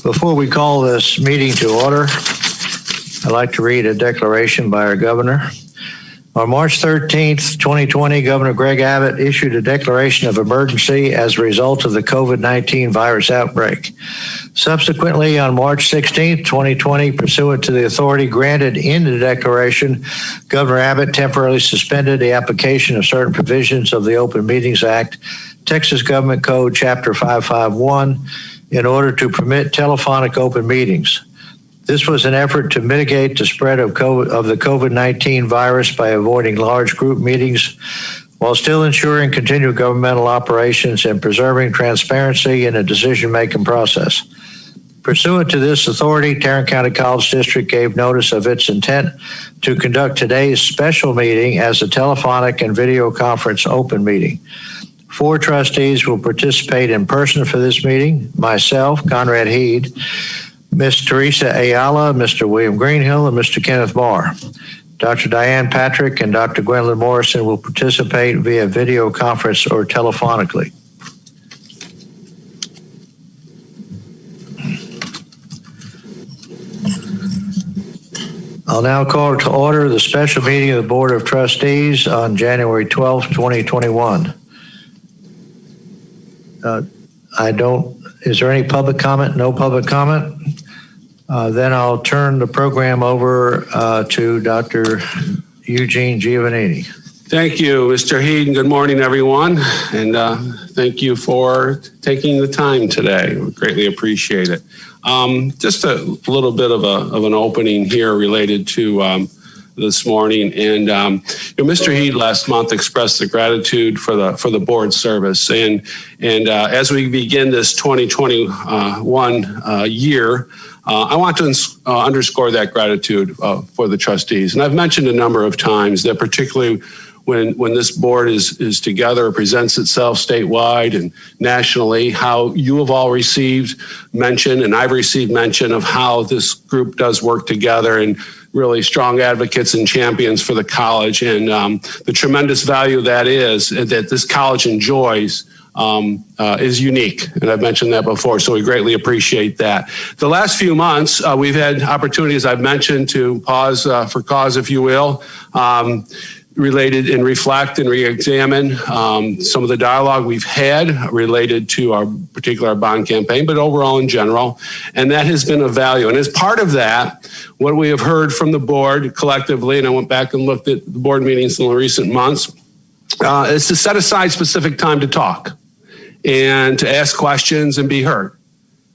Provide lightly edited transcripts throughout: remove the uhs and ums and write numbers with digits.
Before we call this meeting to order, I'd like to read a declaration by our governor. On March 13th, 2020, Governor Greg Abbott issued a declaration of emergency as a result of the COVID-19 virus outbreak. Subsequently, on March 16th, 2020, pursuant to the authority granted in the declaration, Governor Abbott temporarily suspended the application of certain provisions of the Open Meetings Act, Texas Government Code Chapter 551, in order to permit telephonic open meetings. This was an effort to mitigate the spread of the COVID-19 virus by avoiding large group meetings while still ensuring continued governmental operations and preserving transparency in the decision-making process. Pursuant to this authority, Tarrant County College District gave notice of its intent to conduct today's special meeting as a telephonic and video conference open meeting. 4 trustees will participate in person for this meeting: myself, Conrad Heed, Ms. Teresa Ayala, Mr. William Greenhill, and Mr. Kenneth Barr. Dr. Diane Patrick and Dr. Gwendolyn Morrison will participate via video conference or telephonically. I'll now call to order the special meeting of the Board of Trustees on January 12th, 2021. Is there any public comment? No public comment? Then I'll turn the program over to Dr. Eugene Giovannini. Thank you, Mr. Heed, and good morning, everyone. And thank you for taking the time today. We greatly appreciate it. Just a little bit of an opening here related to this morning. And Mr. Heed last month expressed the gratitude for the board service. And as we begin this 2021 year, I want to underscore that gratitude for the trustees. And I've mentioned a number of times that particularly when this board is together, presents itself statewide and nationally, how you have all received mention, and I've received mention of how this group does work together, and really strong advocates and champions for the college, and the tremendous value that this college enjoys is unique. And I've mentioned that before, so we greatly appreciate that. The last few months, we've had opportunities, I've mentioned, to pause for cause, if you will, related and reflect and re-examine some of the dialogue we've had related to our particular bond campaign, but overall in general. And that has been of value. And as part of that, what we have heard from the board collectively, and I went back and looked at the board meetings in the recent months, is to set aside specific time to talk and to ask questions and be heard.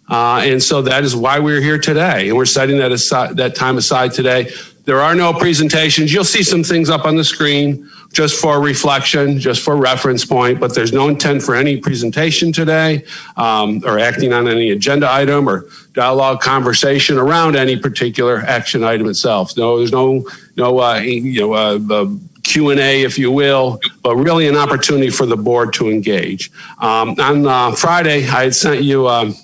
And so that is why we're here today. And we're setting that time aside today. There are no presentations. You'll see some things up on the screen just for reflection, just for reference point, but there's no intent for any presentation today or acting on any agenda item or dialogue conversation around any particular action item itself. No, there's no Q&A, if you will, but really an opportunity for the board to engage. On Friday, I had sent you a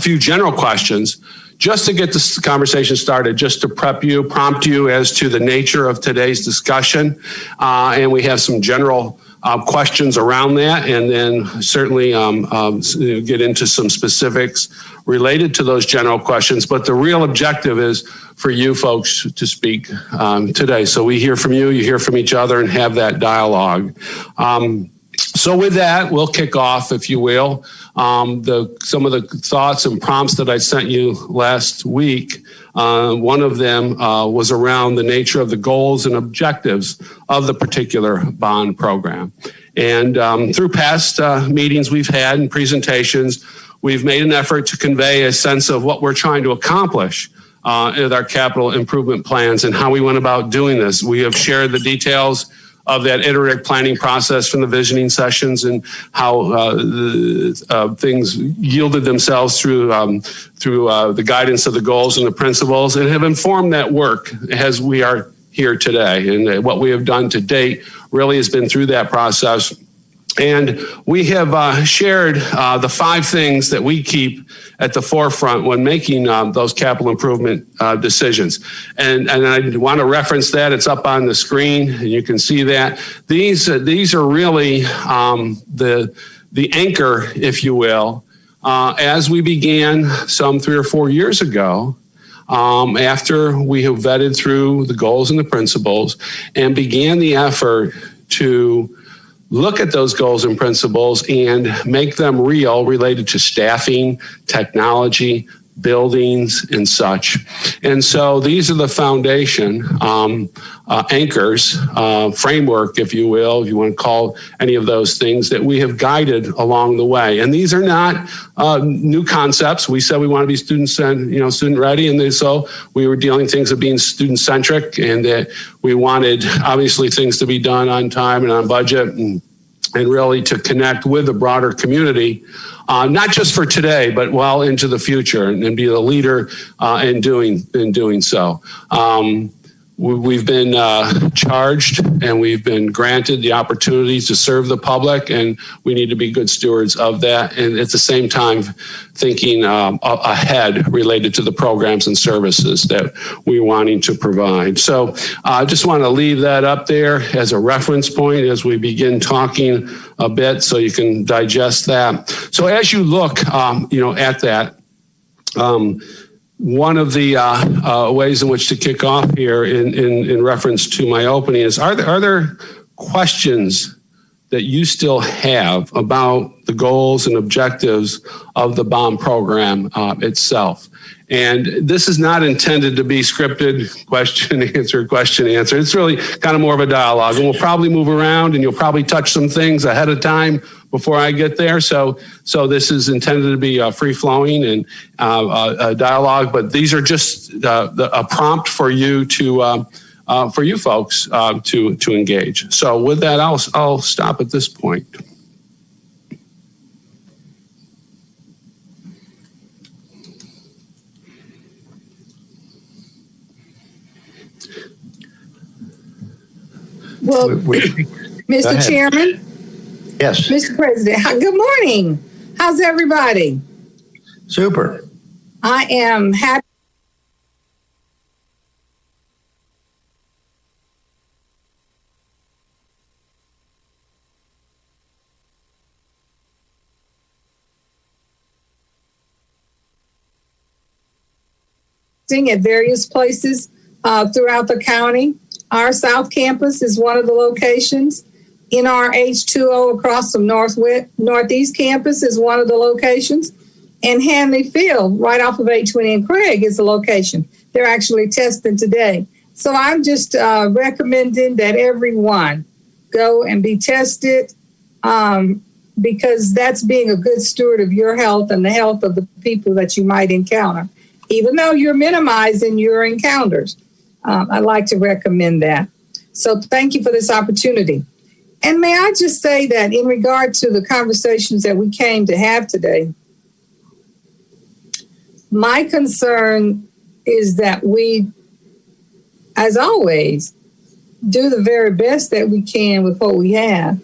few general questions just to get this conversation started, just to prompt you as to the nature of today's discussion. And we have some general questions around that, and then certainly get into some specifics related to those general questions. But the real objective is for you folks to speak today. So we hear from you, you hear from each other, and have that dialogue. So with that, we'll kick off, if you will, some of the thoughts and prompts that I sent you last week. One of them was around the nature of the goals and objectives of the particular bond program. And through past meetings we've had and presentations, we've made an effort to convey a sense of what we're trying to accomplish with our capital improvement plans and how we went about doing this. We have shared the details of that iterative planning process from the visioning sessions and how things yielded themselves through the guidance of the goals and the principles, and have informed that work as we are here today. And what we have done to date really has been through that process And we have shared the 5 things that we keep at the forefront when making those capital improvement decisions. And I want to reference that. It's up on the screen, and you can see that. These are really the anchor, if you will, as we began some 3 or 4 years ago, after we have vetted through the goals and the principles and began the effort to look at those goals and principles and make them real related to staffing, technology, buildings, and such. And so these are the foundation anchors, framework, if you will, if you want to call any of those things that we have guided along the way. And these are not new concepts. We said we want to be student ready, and so we were dealing things of being student centric, and that we wanted obviously things to be done on time and on budget, and really to connect with the broader community, not just for today, but well into the future, and be the leader in doing so. We've been charged and we've been granted the opportunities to serve the public, and we need to be good stewards of that. And at the same time, thinking ahead related to the programs and services that we're wanting to provide. So I just want to leave that up there as a reference point as we begin talking a bit, so you can digest that. So as you look, at that, one of the ways in which to kick off here in reference to my opening is, are there questions that you still have about the goals and objectives of the bond program itself? And this is not intended to be scripted question, answer. It's really kind of more of a dialogue, and we'll probably move around and you'll probably touch some things ahead of time before I get there. So this is intended to be free flowing and a dialogue, but these are just a prompt for you for you folks to engage. So with that, I'll stop at this point. Well, Mr. Chairman? Yes. Mr. President, good morning. How's everybody? Super. I am happy. At various places throughout the county. Our South Campus is one of the locations. NRH2O across from Northeast Campus is one of the locations. And Hanley Field, right off of 820 and Craig, is the location. They're actually testing today. So I'm just recommending that everyone go and be tested, because that's being a good steward of your health and the health of the people that you might encounter, even though you're minimizing your encounters. I'd like to recommend that. So thank you for this opportunity. And may I just say that in regard to the conversations that we came to have today, my concern is that we, as always, do the very best that we can with what we have,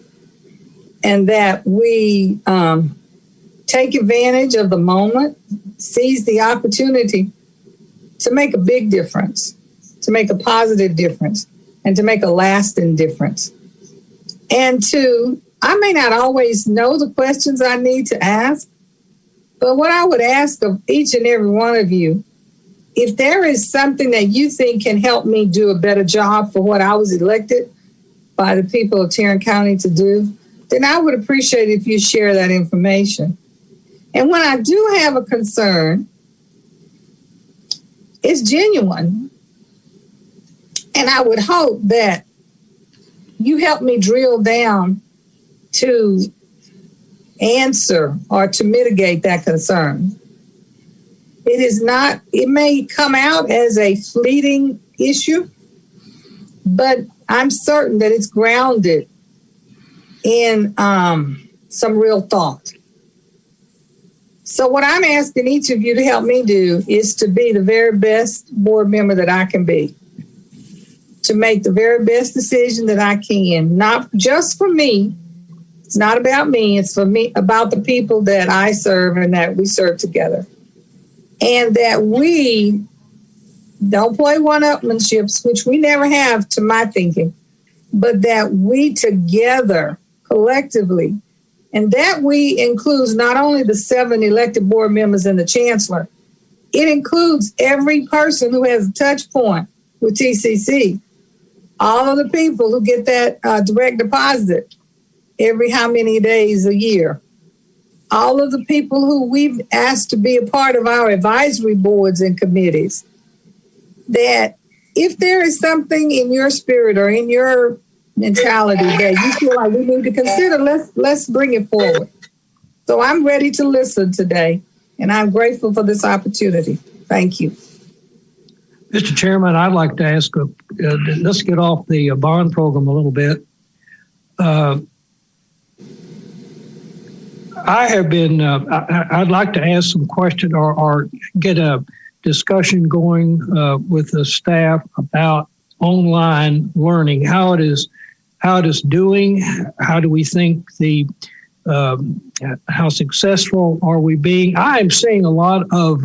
and that we take advantage of the moment, seize the opportunity to make a big difference, to make a positive difference, and to make a lasting difference. And I may not always know the questions I need to ask, but what I would ask of each and every one of you, if there is something that you think can help me do a better job for what I was elected by the people of Tarrant County to do, then I would appreciate if you share that information. And when I do have a concern, it's genuine. And I would hope that you help me drill down to answer or to mitigate that concern. It may come out as a fleeting issue, but I'm certain that it's grounded in some real thought. So what I'm asking each of you to help me do is to be the very best board member that I can be, to make the very best decision that I can, not just for me, It's not about me. It's for me, about the people that I serve and that we serve together. And that we don't play one-upmanships, which we never have to my thinking, but that we together, collectively, and that we includes not only the 7 elected board members and the chancellor, it includes every person who has a touch point with TCC, all of the people who get that direct deposit every how many days a year, all of the people who we've asked to be a part of our advisory boards and committees, that if there is something in your spirit or in your mentality that you feel like we need to consider, let's bring it forward. So I'm ready to listen today, and I'm grateful for this opportunity. Thank you. Mr. Chairman, I'd like to ask, let's get off the bond program a little bit. I'd like to ask some questions or get a discussion going with the staff about online learning, how it is doing, how do we think how successful are we being? I'm seeing a lot of,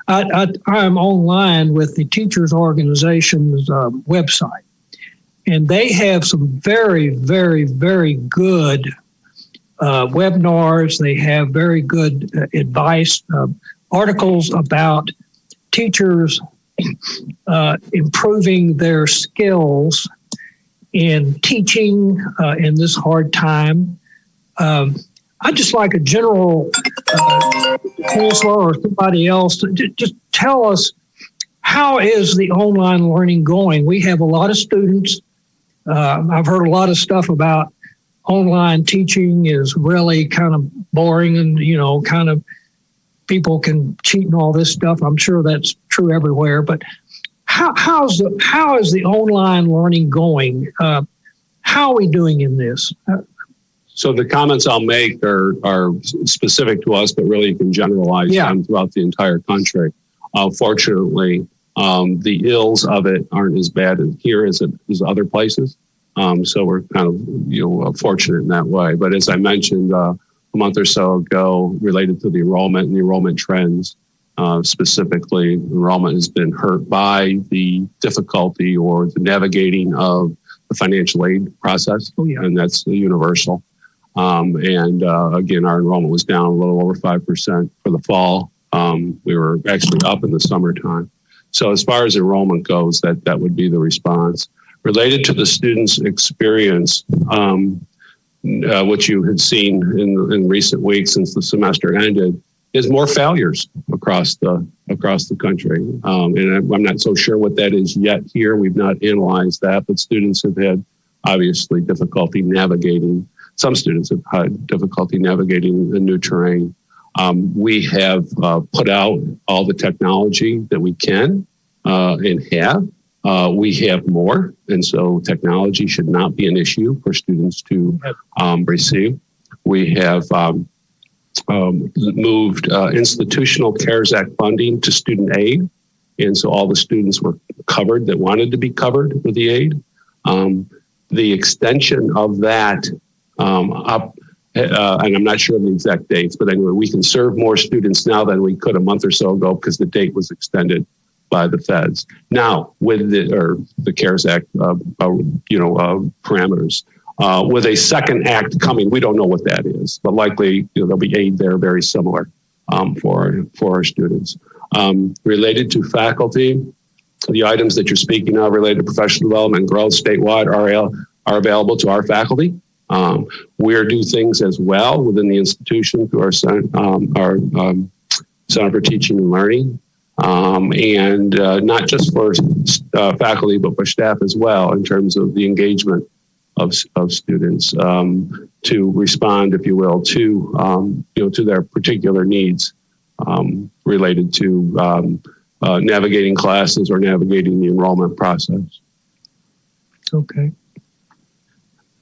I'm online with the Teachers Organization's website, and they have some very, very, very good webinars. They have very good advice, articles about teachers improving their skills in teaching in this hard time. I'd just like a general counselor or somebody else to just tell us, how is the online learning going? We have a lot of students. I've heard a lot of stuff about online teaching is really kind of boring and, kind of people can cheat and all this stuff. I'm sure that's true everywhere. But how is the online learning going? How are we doing in this? So the comments I'll make are specific to us, but really you can generalize them throughout the entire country. Fortunately, the ills of it aren't as bad here as other places. So we're kind of fortunate in that way. But as I mentioned a month or so ago, related to the enrollment and the enrollment trends, specifically, enrollment has been hurt by the difficulty or the navigating of the financial aid process, and that's universal. Again, our enrollment was down a little over 5% for the fall. We were actually up in the summertime. So as far as enrollment goes, that would be the response. Related to the students' experience, what you had seen in recent weeks since the semester ended, is more failures across the country. And I'm not so sure what that is yet here. We've not analyzed that, but students have had obviously difficulty navigating. Some students have had difficulty navigating the new terrain. We have put out all the technology that we can and have. We have more, and so technology should not be an issue for students to receive. We have moved institutional CARES Act funding to student aid, and so all the students were covered that wanted to be covered with the aid. The extension of that up, and I'm not sure of the exact dates, but anyway, we can serve more students now than we could a month or so ago because the date was extended by the feds. Now, with the CARES Act, parameters, with a second act coming, we don't know what that is, but likely there'll be aid there very similar for our students. Related to faculty, the items that you're speaking of related to professional development and growth statewide are available to our faculty. We do things as well within the institution through our Center for Teaching and Learning. And not just for faculty, but for staff as well, in terms of the engagement of students to respond, if you will, to their particular needs related to navigating classes or navigating the enrollment process. Okay.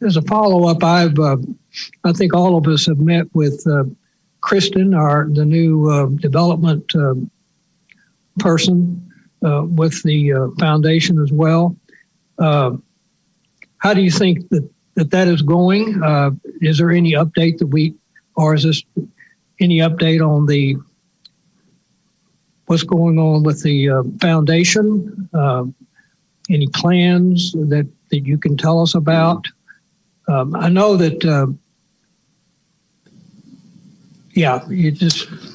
As a follow-up, I think all of us have met with Kristen, the new development person with the foundation as well. How do you think that that is going. Is there any update or is this any update on what's going on with the foundation? Any plans that you can tell us about? I know that,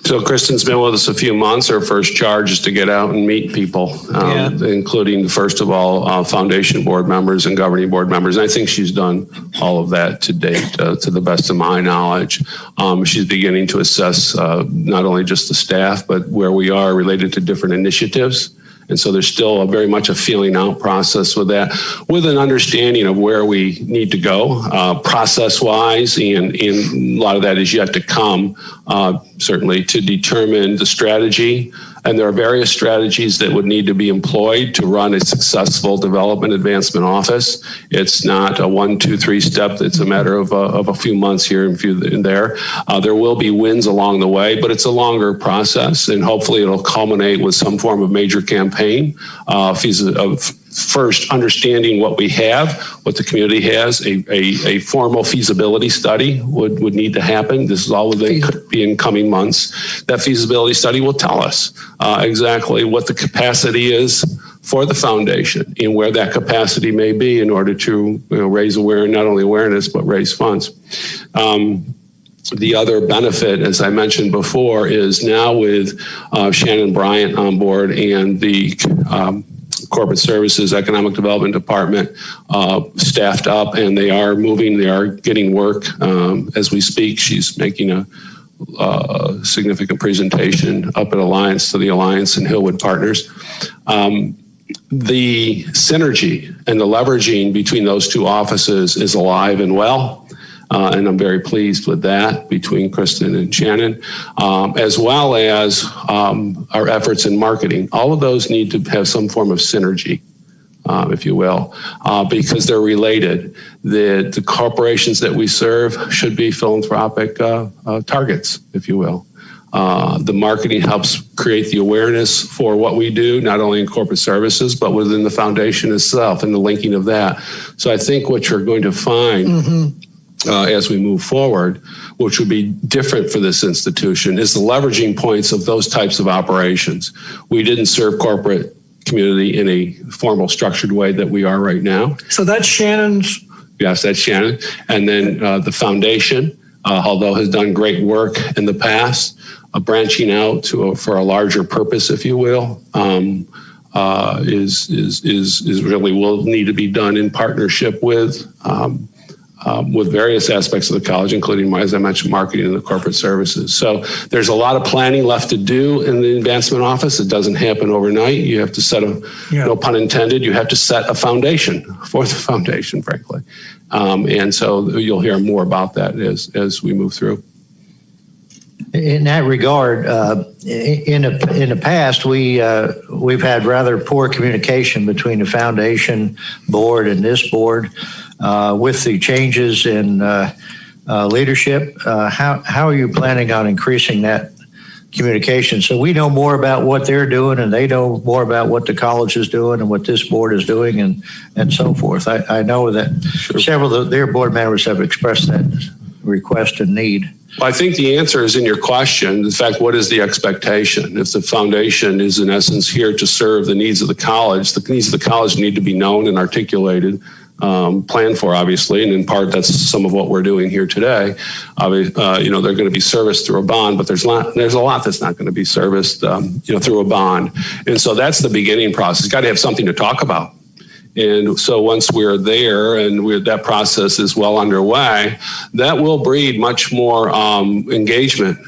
So Kristen's been with us a few months. Her first charge is to get out and meet people, including, first of all, foundation board members and governing board members. And I think she's done all of that to date, to the best of my knowledge. She's beginning to assess not only just the staff, but where we are related to different initiatives. And so there's still very much a feeling out process with that, with an understanding of where we need to go process-wise, and a lot of that is yet to come, certainly, to determine the strategy. And there are various strategies that would need to be employed to run a successful development advancement office. It's not a 1, 2, 3 step. It's a matter of a few months here and a few there. There will be wins along the way, but it's a longer process, and hopefully it'll culminate with some form of major campaign of first understanding what we have, what the community has. A formal feasibility study would need to happen. This is all within in coming months. That feasibility study will tell us exactly what the capacity is for the foundation and where that capacity may be in order to raise awareness, not only awareness, but raise funds. The other benefit, as I mentioned before, is now with Shannon Bryant on board and the Corporate Services Economic Development Department staffed up, and they are moving, they are getting work as we speak. She's making a significant presentation up at Alliance to the Alliance and Hillwood Partners. The synergy and the leveraging between those two offices is alive and well. And I'm very pleased with that between Kristen and Shannon, as well as our efforts in marketing. All of those need to have some form of synergy, if you will, because they're related. The corporations that we serve should be philanthropic targets, if you will. The marketing helps create the awareness for what we do, not only in corporate services, but within the foundation itself and the linking of that. So I think what you're going to find as we move forward, which would be different for this institution, is the leveraging points of those types of operations. We didn't serve corporate community in a formal, structured way that we are right now. So that's Shannon's? Yes, that's Shannon. And then the foundation, although has done great work in the past, branching out to for a larger purpose, if you will, is really will need to be done in partnership with various aspects of the college, including, as I mentioned, marketing and the corporate services. So there's a lot of planning left to do in the advancement office. It doesn't happen overnight. You have to set no pun intended, you have to set a foundation for the foundation, frankly. And so you'll hear more about that as we move through. In that regard, in the past, we've had rather poor communication between the foundation board and this board. With the changes in leadership, how are you planning on increasing that communication so we know more about what they're doing and they know more about what the college is doing and what this board is doing and so forth? I know that several of their board members have expressed that request and need. Well, I think the answer is in your question. In fact, what is the expectation? If the foundation is in essence here to serve the needs of the college need to be known and articulated, planned for, obviously, and in part that's some of what we're doing here today. They're going to be serviced through a bond, but there's a lot that's not going to be serviced, through a bond. And so that's the beginning process. Got to have something to talk about. And so once we're there and that process is well underway, that will breed much more engagement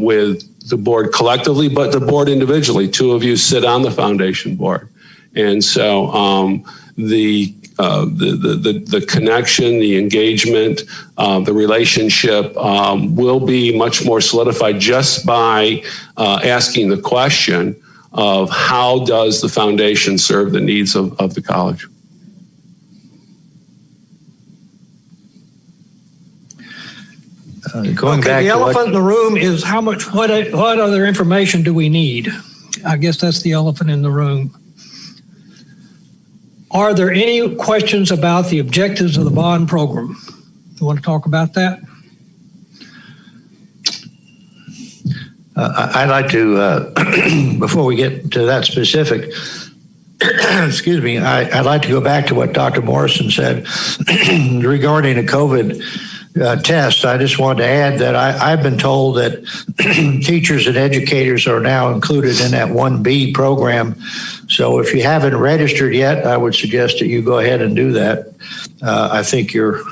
with the board collectively, but the board individually. Two of you sit on the foundation board. And so the connection, the engagement, the relationship will be much more solidified just by asking the question of how does the foundation serve the needs of the college. The elephant in the room is what other information do we need? I guess that's the elephant in the room. Are there any questions about the objectives of the bond program? You want to talk about that? I'd like to, before we get to that specific, excuse me, I'd like to go back to what Dr. Morrison said regarding the COVID test. I just wanted to add that I've been told that teachers and educators are now included in that 1B program. So if you haven't registered yet, I would suggest that you go ahead and do that. I think you're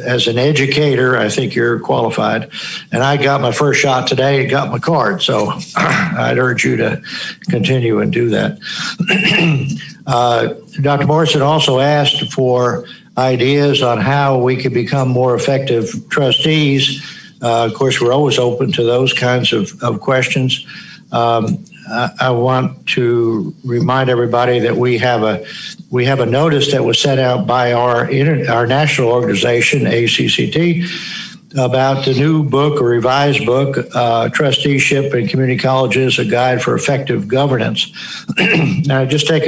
as an educator, I think you're qualified. And I got my first shot today and got my card. So I'd urge you to continue and do that. Dr. Morrison also asked for ideas on how we could become more effective trustees. Of course, we're always open to those kinds of questions. I want to remind everybody that we have a notice that was sent out by our national organization, ACCT, about the new book, a revised book, Trusteeship in Community Colleges, a Guide for Effective Governance. Now, just take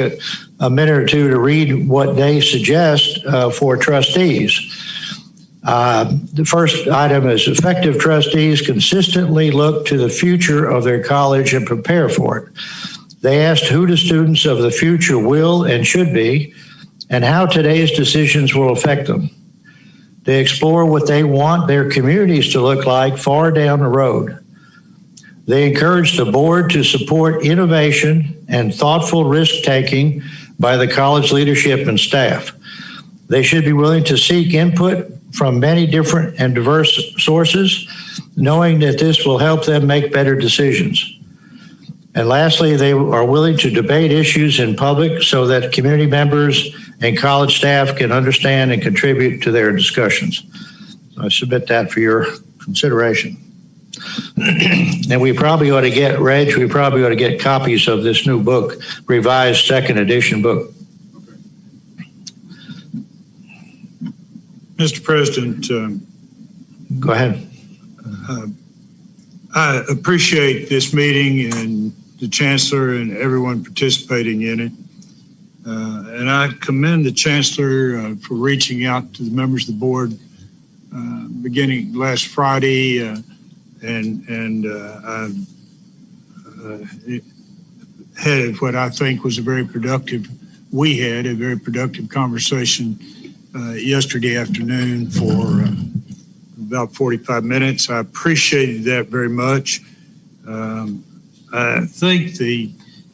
a minute or two to read what they suggest for trustees. The first item is effective trustees consistently look to the future of their college and prepare for it. They asked who the students of the future will and should be and how today's decisions will affect them. They explore what they want their communities to look like far down the road. They encourage the board to support innovation and thoughtful risk-taking by the college leadership and staff. They should be willing to seek input from many different and diverse sources, knowing that this will help them make better decisions. And lastly, they are willing to debate issues in public so that community members and college staff can understand and contribute to their discussions. So I submit that for your consideration. And we probably ought to get copies of this new book, revised second edition book. Mr. President, go ahead. I appreciate this meeting and the Chancellor and everyone participating in it. And I commend the Chancellor for reaching out to the members of the board beginning last Friday. I had what I think was a very productive conversation yesterday afternoon for about 45 minutes. I appreciated that very much. I think the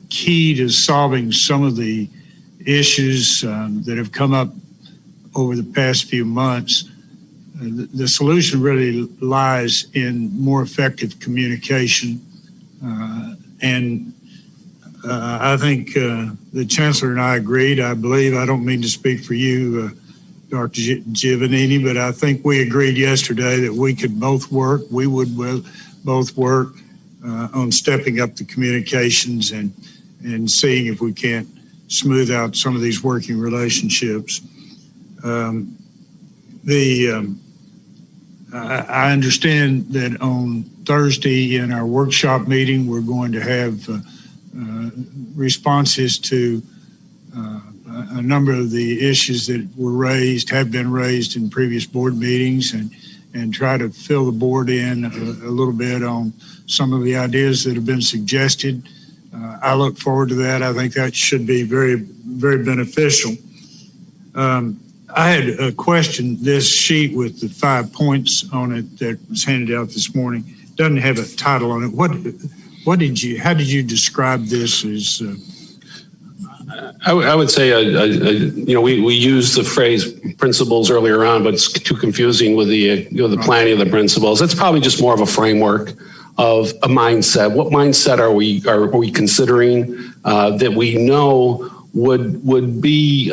key to solving some of the issues that have come up over the past few months, the solution really lies in more effective communication. I think the Chancellor and I agreed, I believe, I don't mean to speak for you, Dr. Giovannini, but I think we agreed yesterday that we would both work on stepping up the communications and seeing if we can't smooth out some of these working relationships. I understand that on Thursday in our workshop meeting, we're going to have responses to a number of the issues that have been raised in previous board meetings and try to fill the board in a little bit on some of the ideas that have been suggested. I look forward to that. I think that should be very, very beneficial. I had a question. This sheet with the 5 points on it that was handed out this morning doesn't have a title on it. How did you describe this as? I would say, we used the phrase principles earlier on, but it's too confusing with the planning of the principles. It's probably just more of a framework of a mindset. What mindset are we considering that we know would be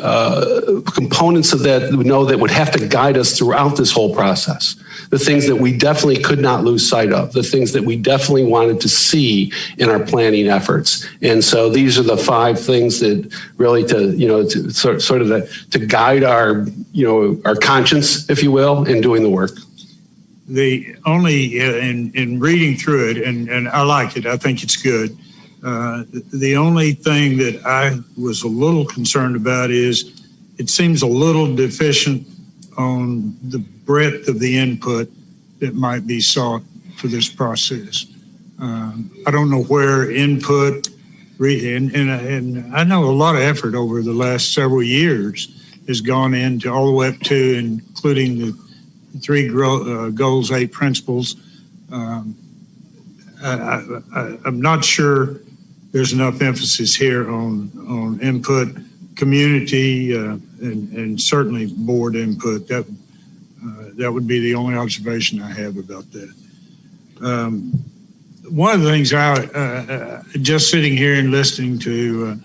components of that we know that would have to guide us throughout this whole process. The things that we definitely could not lose sight of, the things that we definitely wanted to see in our planning efforts. And so these are the 5 things that really to guide our conscience, if you will, in doing the work. The only in reading through it, and I like it, I think it's good. The only thing that I was a little concerned about is it seems a little deficient on the breadth of the input that might be sought for this process. I don't know where input, and I know a lot of effort over the last several years has gone into all the way up to including the 3 goals, 8 principles. I'm not sure there's enough emphasis here on input, community, and certainly board input. That would be the only observation I have about that. One of the things just sitting here and listening to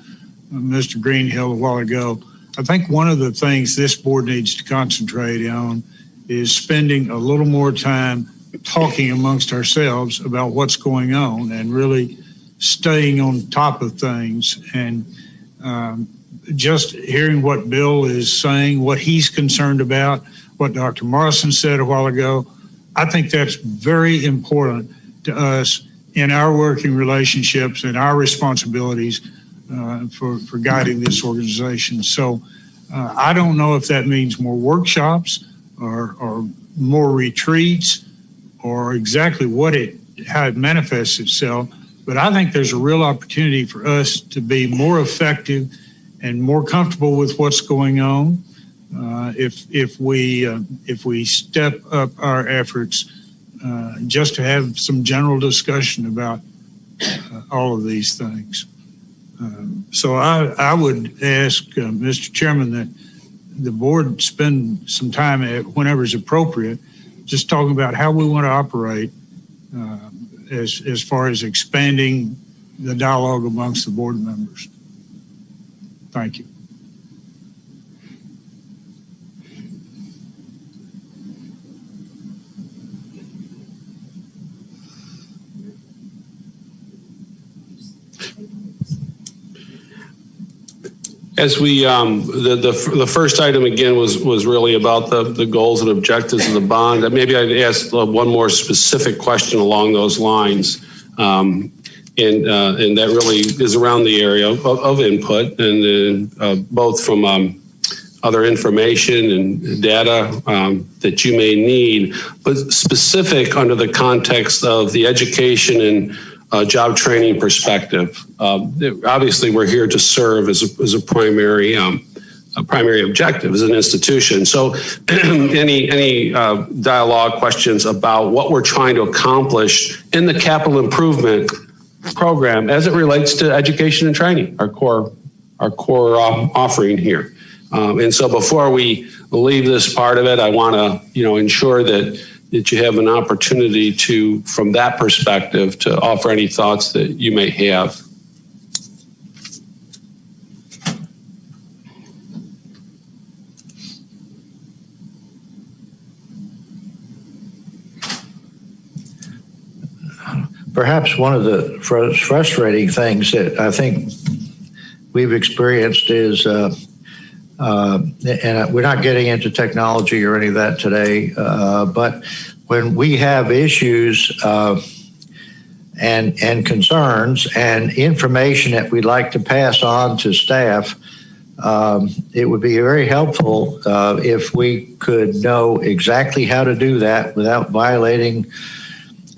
Mr. Greenhill a while ago, I think one of the things this board needs to concentrate on is spending a little more time talking amongst ourselves about what's going on and really staying on top of things, and just hearing what Bill is saying, what he's concerned about, what Dr. Morrison said a while ago. I think that's very important to us in our working relationships and our responsibilities for guiding this organization. So I don't know if that means more workshops or more retreats or exactly how it manifests itself, but I think there's a real opportunity for us to be more effective and more comfortable with what's going on if we step up our efforts just to have some general discussion about all of these things. So I would ask Mr. Chairman that the board spend some time whenever is appropriate just talking about how we want to operate as far as expanding the dialogue amongst the board members. Thank you. As we, the first item again was really about the goals and objectives of the bond. Maybe I'd ask one more specific question along those lines, and that really is around the area of input, and both from other information and data that you may need, but specific under the context of the education and job training perspective. Obviously, we're here to serve as a primary objective as an institution. So, any dialogue, questions about what we're trying to accomplish in the capital improvement program as it relates to education and training, our core offering here. And so, before we leave this part of it, I want to ensure that you have an opportunity to, from that perspective, to offer any thoughts that you may have. Perhaps one of the frustrating things that I think we've experienced is, and we're not getting into technology or any of that today, but when we have issues and concerns and information that we'd like to pass on to staff, it would be very helpful if we could know exactly how to do that without violating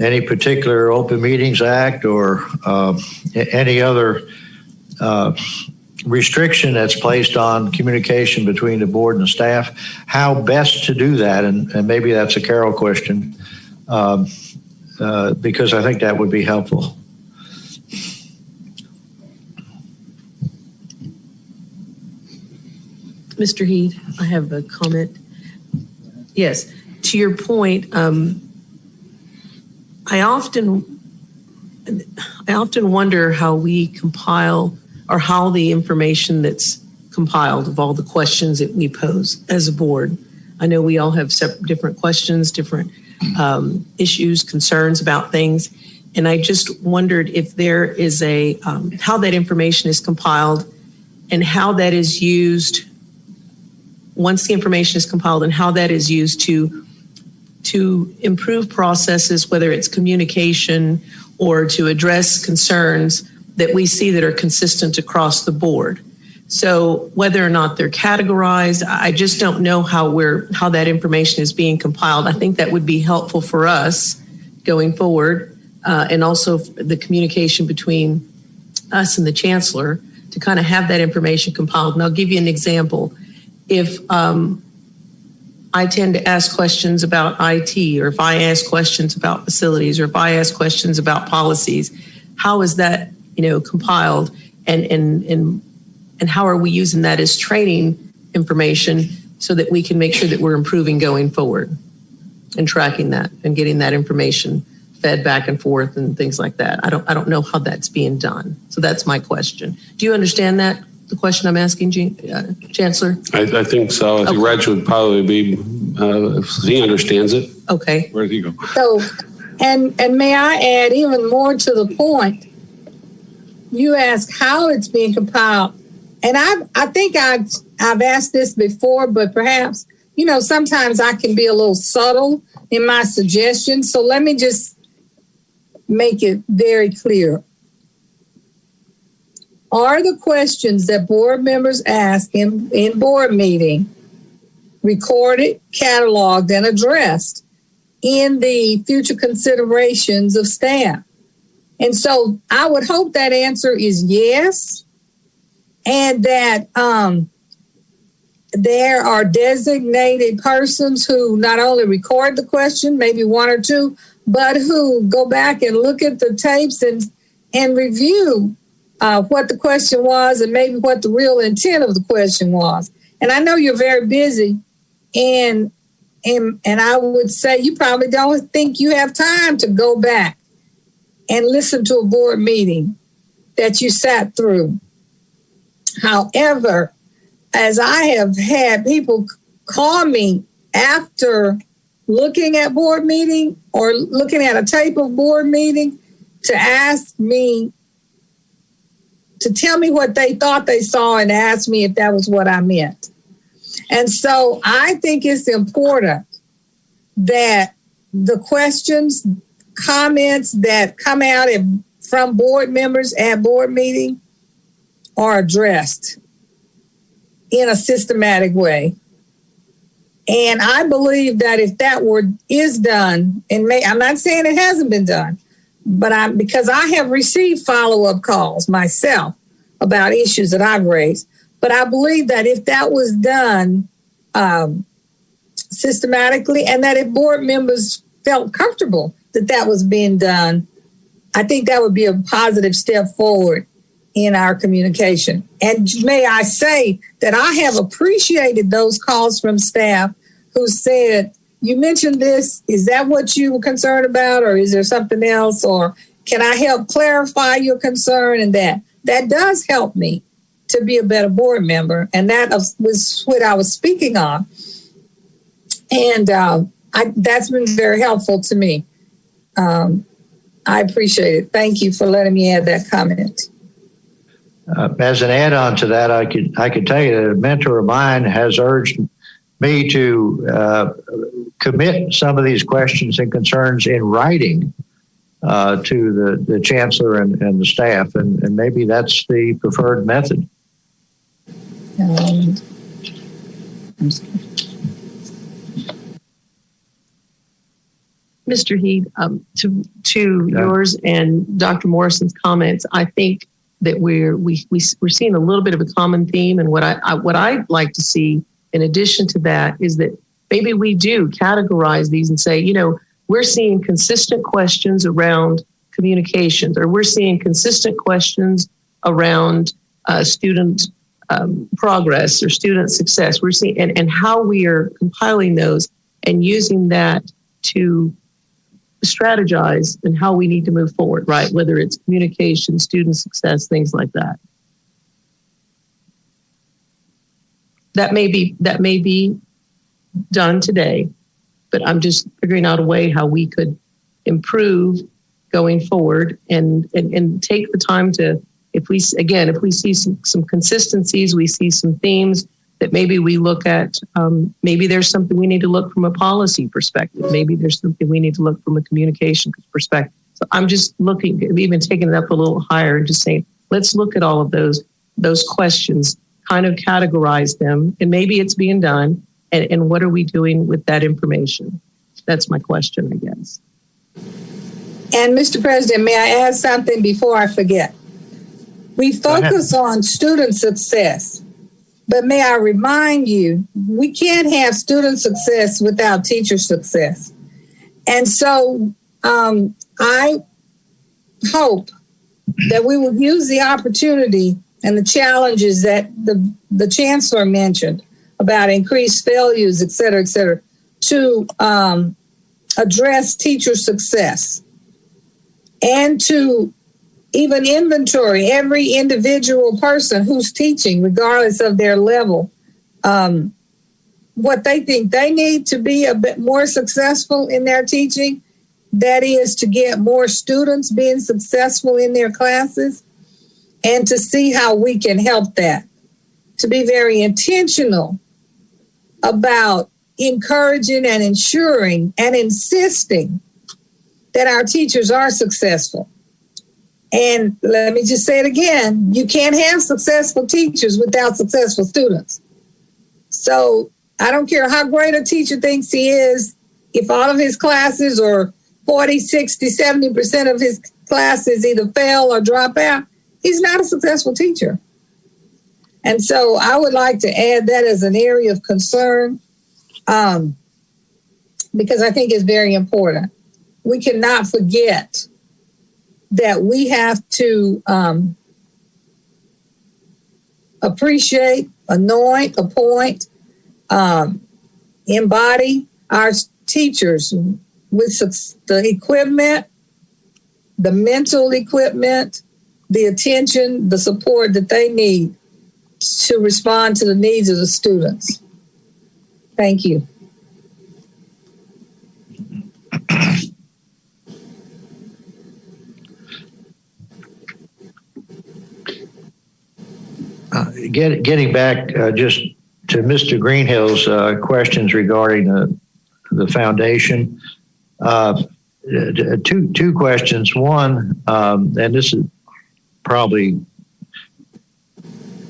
any particular Open Meetings Act or any other restriction that's placed on communication between the board and the staff, how best to do that. And maybe that's a Carol question, because I think that would be helpful. Mr. Heed, I have a comment. Yes, to your point, I often wonder how we compile, or how the information that's compiled of all the questions that we pose as a board. I know we all have different questions, different issues, concerns about things. And I just wondered if there is how that information is compiled and how that is used once the information is compiled, and how that is used to improve processes, whether it's communication or to address concerns that we see that are consistent across the board. So whether or not they're categorized, I just don't know how that information is being compiled. I think that would be helpful for us going forward, and also the communication between us and the chancellor to kind of have that information compiled. And I'll give you an example. If I tend to ask questions about IT, or if I ask questions about facilities, or if I ask questions about policies, how is that, compiled, and how are we using that as training information so that we can make sure that we're improving going forward and tracking that and getting that information fed back and forth and things like that. I don't know how that's being done. So that's my question. Do you understand that? The question I'm asking, Chancellor? I think so. I think Reg would probably be, if he understands it. Okay. Where did he go? So, and may I add even more to the point? You ask how it's being compiled, and I think I've asked this before, but perhaps sometimes I can be a little subtle in my suggestions. So let me just make it very clear. Are the questions that board members ask in board meeting recorded, cataloged, and addressed in the future considerations of staff? And so I would hope that answer is yes, and that there are designated persons who not only record the question, maybe one or two, but who go back and look at the tapes and review what the question was and maybe what the real intent of the question was. And I know you're very busy, and I would say you probably don't think you have time to go back and listen to a board meeting that you sat through. However, as I have had people call me after looking at board meeting or looking at a tape of board meeting to ask me, to tell me what they thought they saw and ask me if that was what I meant. And so I think it's important that the questions, comments that come out from board members at board meeting are addressed in a systematic way. And I believe that if that is done, and I'm not saying it hasn't been done, but because I have received follow-up calls myself about issues that I've raised, but I believe that if that was done systematically, and that if board members felt comfortable that was being done, I think that would be a positive step forward in our communication. And may I say that I have appreciated those calls from staff who said, you mentioned this, is that what you were concerned about, or is there something else, or can I help clarify your concern? And that does help me to be a better board member. And that was what I was speaking on. And that's been very helpful to me. I appreciate it. Thank you for letting me add that comment. As an add-on to that, I could tell you that a mentor of mine has urged me to commit some of these questions and concerns in writing to the chancellor and the staff, and maybe that's the preferred method. Mr. Heath, to yours and Dr. Morrison's comments, I think that we're seeing a little bit of a common theme, and what I'd like to see in addition to that is that maybe we do categorize these and say, we're seeing consistent questions around communications, or we're seeing consistent questions around student progress or student success. We're seeing and how we are compiling those and using that to strategize and how we need to move forward, right? Whether it's communication, student success, things like that. That may be done today, but I'm just figuring out a way how we could improve going forward and take the time to, if we see some consistencies, we see some themes that maybe we look at, maybe there's something we need to look from a policy perspective. Maybe there's something we need to look from a communication perspective. So I'm just looking, even taking it up a little higher and just saying, let's look at all of those questions, kind of categorize them, and maybe it's being done. And what are we doing with that information? That's my question, I guess. And Mr. President, may I add something before I forget? We focus on student success, but may I remind you, we can't have student success without teacher success. And so I hope that we will use the opportunity and the challenges that the chancellor mentioned about increased failures, et cetera, to address teacher success and to even inventory every individual person who's teaching, regardless of their level, what they think they need to be a bit more successful in their teaching. That is to get more students being successful in their classes and to see how we can help that. To be very intentional about encouraging and ensuring and insisting that our teachers are successful. And let me just say it again, you can't have successful teachers without successful students. So I don't care how great a teacher thinks he is, if all of his classes or 40, 60, 70% of his classes either fail or drop out, he's not a successful teacher. And so I would like to add that as an area of concern because I think it's very important. We cannot forget that we have to appreciate, anoint, appoint, embody our teachers with the equipment, the mental equipment, the attention, the support that they need to respond to the needs of the students. Thank you. Getting back just to Mr. Greenhill's questions regarding the foundation. Two questions. One, and this is probably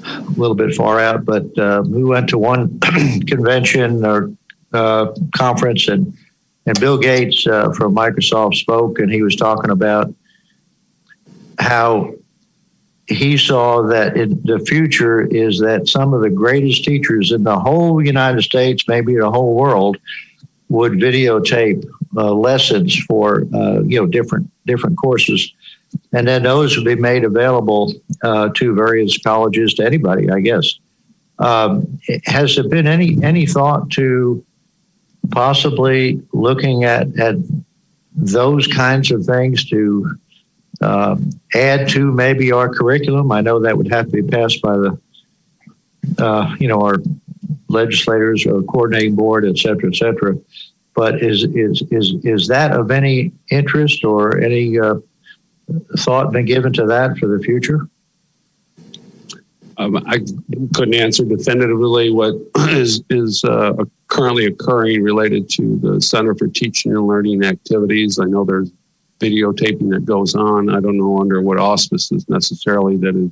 a little bit far out, but we went to one convention or conference, and Bill Gates from Microsoft spoke, and he was talking about how he saw that in the future is that some of the greatest teachers in the whole United States, maybe the whole world, would videotape lessons for different courses, and then those would be made available to various colleges, to anybody, I guess. Has there been any thought to possibly looking at those kinds of things to add to maybe our curriculum? I know that would have to be passed by the our legislators or coordinating board, et cetera, et cetera. But is that of any interest or any thought been given to that for the future? I couldn't answer definitively what is currently occurring related to the Center for Teaching and Learning Activities. I know there's videotaping that goes on. I don't know under what auspices necessarily that it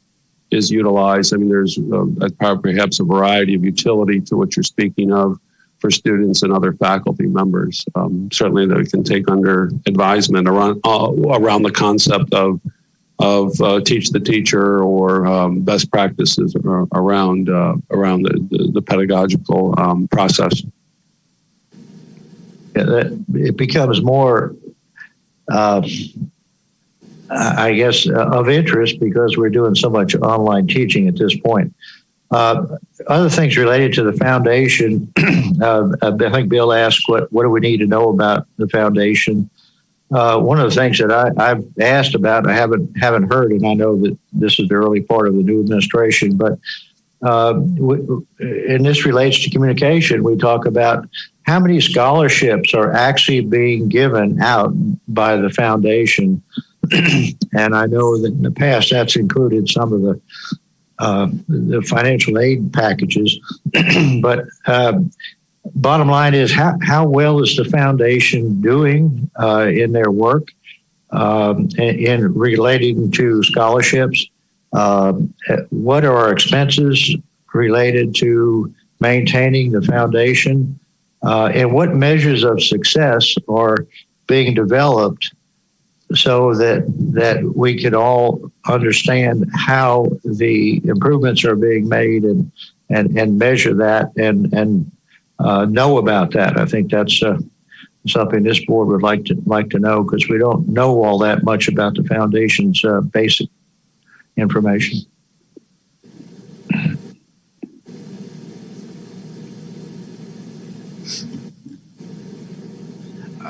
is utilized. I mean, there's perhaps a variety of utility to what you're speaking of for students and other faculty members. Certainly that we can take under advisement around the concept of teach the teacher or best practices around the pedagogical process. Yeah, it becomes more, I guess, of interest because we're doing so much online teaching at this point. Other things related to the foundation, I think Bill asked, what do we need to know about the foundation? One of the things that I've asked about, I haven't heard, and I know that this is the early part of the new administration, but and this relates to communication. We talk about how many scholarships are actually being given out by the foundation. And I know that in the past that's included some of the financial aid packages. But bottom line is, how well is the foundation doing in their work? in relating to scholarships. What are our expenses related to maintaining the foundation? And what measures of success are being developed so that we can all understand how the improvements are being made and measure that and know about that. I think that's something this board would like to know, because we don't know all that much about the foundation's basic information.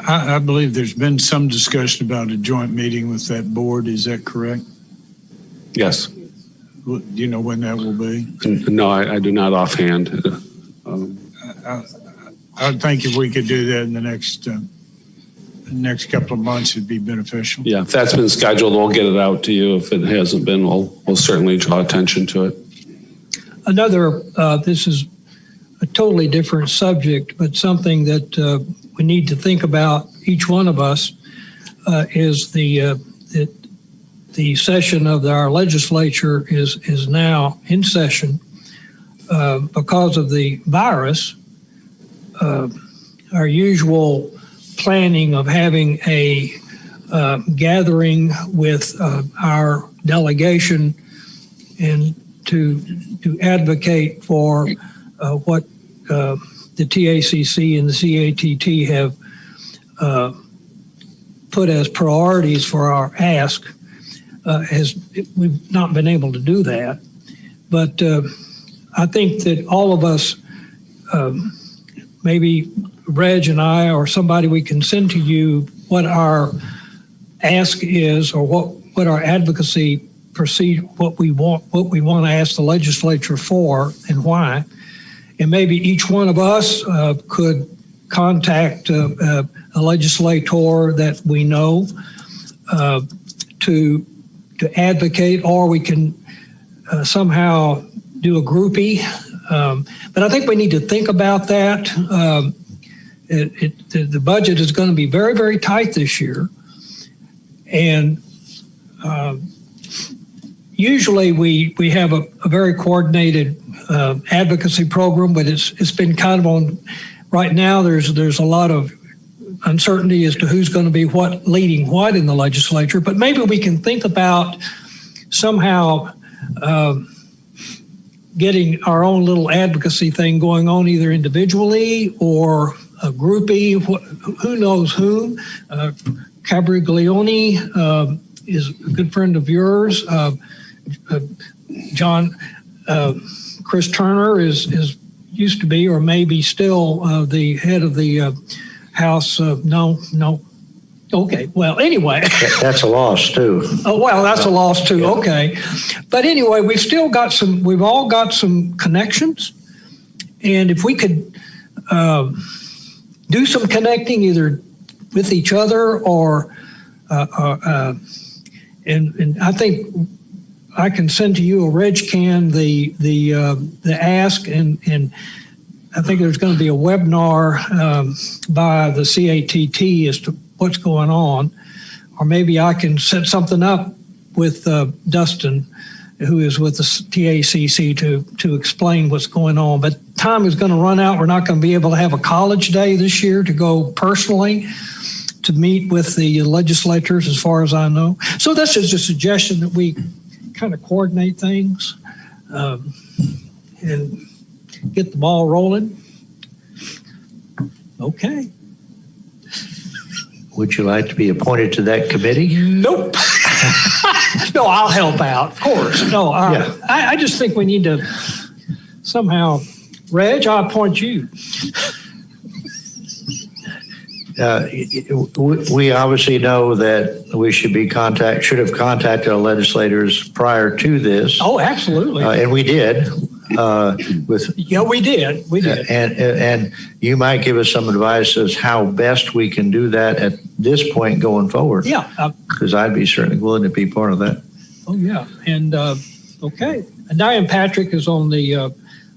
I believe there's been some discussion about a joint meeting with that board. Is that correct? Yes. Do you know when that will be? No, I do not offhand. I would think if we could do that in the next couple of months, it'd be beneficial. Yeah, if that's been scheduled, we'll get it out to you. If it hasn't been, we'll certainly draw attention to it. Another, this is a totally different subject, but something that we need to think about, each one of us, is the session of our legislature is now in session because of the virus. Our usual planning of having a gathering with our delegation and to advocate for what the TACC and the CATT have put as priorities for our ask. We've not been able to do that, but I think that all of us, maybe Reg and I or somebody, we can send to you what our ask is, or what our advocacy what we want to ask the legislature for and why. And maybe each one of us could contact a legislator that we know to advocate, or we can somehow do a groupie. But I think we need to think about that. The budget is going to be very, very tight this year. And usually we have a very coordinated advocacy program, but it's been kind of on, right now there's a lot of uncertainty as to who's going to be leading what in the legislature. But maybe we can think about somehow getting our own little advocacy thing going on, either individually or a groupie, who knows whom. Cabriglione is a good friend of yours. Chris Turner is used to be, or maybe still, the head of the House. No. Okay. Well, anyway. That's a loss too. Oh, well, that's a loss too. Yeah. Okay. But anyway, we've all got some connections. And if we could do some connecting either with each other or, and I think I can send to you, or Reg can, the ask, and I think there's going to be a webinar by the CATT as to what's going on, or maybe I can set something up with Dustin, who is with the TACC, to explain what's going on. But time is going to run out. We're not going to be able to have a college day this year to go personally to meet with the legislators, as far as I know. So that's just a suggestion that we kind of coordinate things and get the ball rolling. Okay. Would you like to be appointed to that committee? Nope. No, I'll help out, of course. No, Yeah. I just think we need to somehow, Reg, I'll appoint you. We obviously know that we should have contacted our legislators prior to this. Oh, absolutely. And we did. Yeah, we did. And you might give us some advice as how best we can do that at this point going forward. Yeah. Because I'd be certainly willing to be part of that. Oh, yeah. And, okay. And Diane Patrick is on the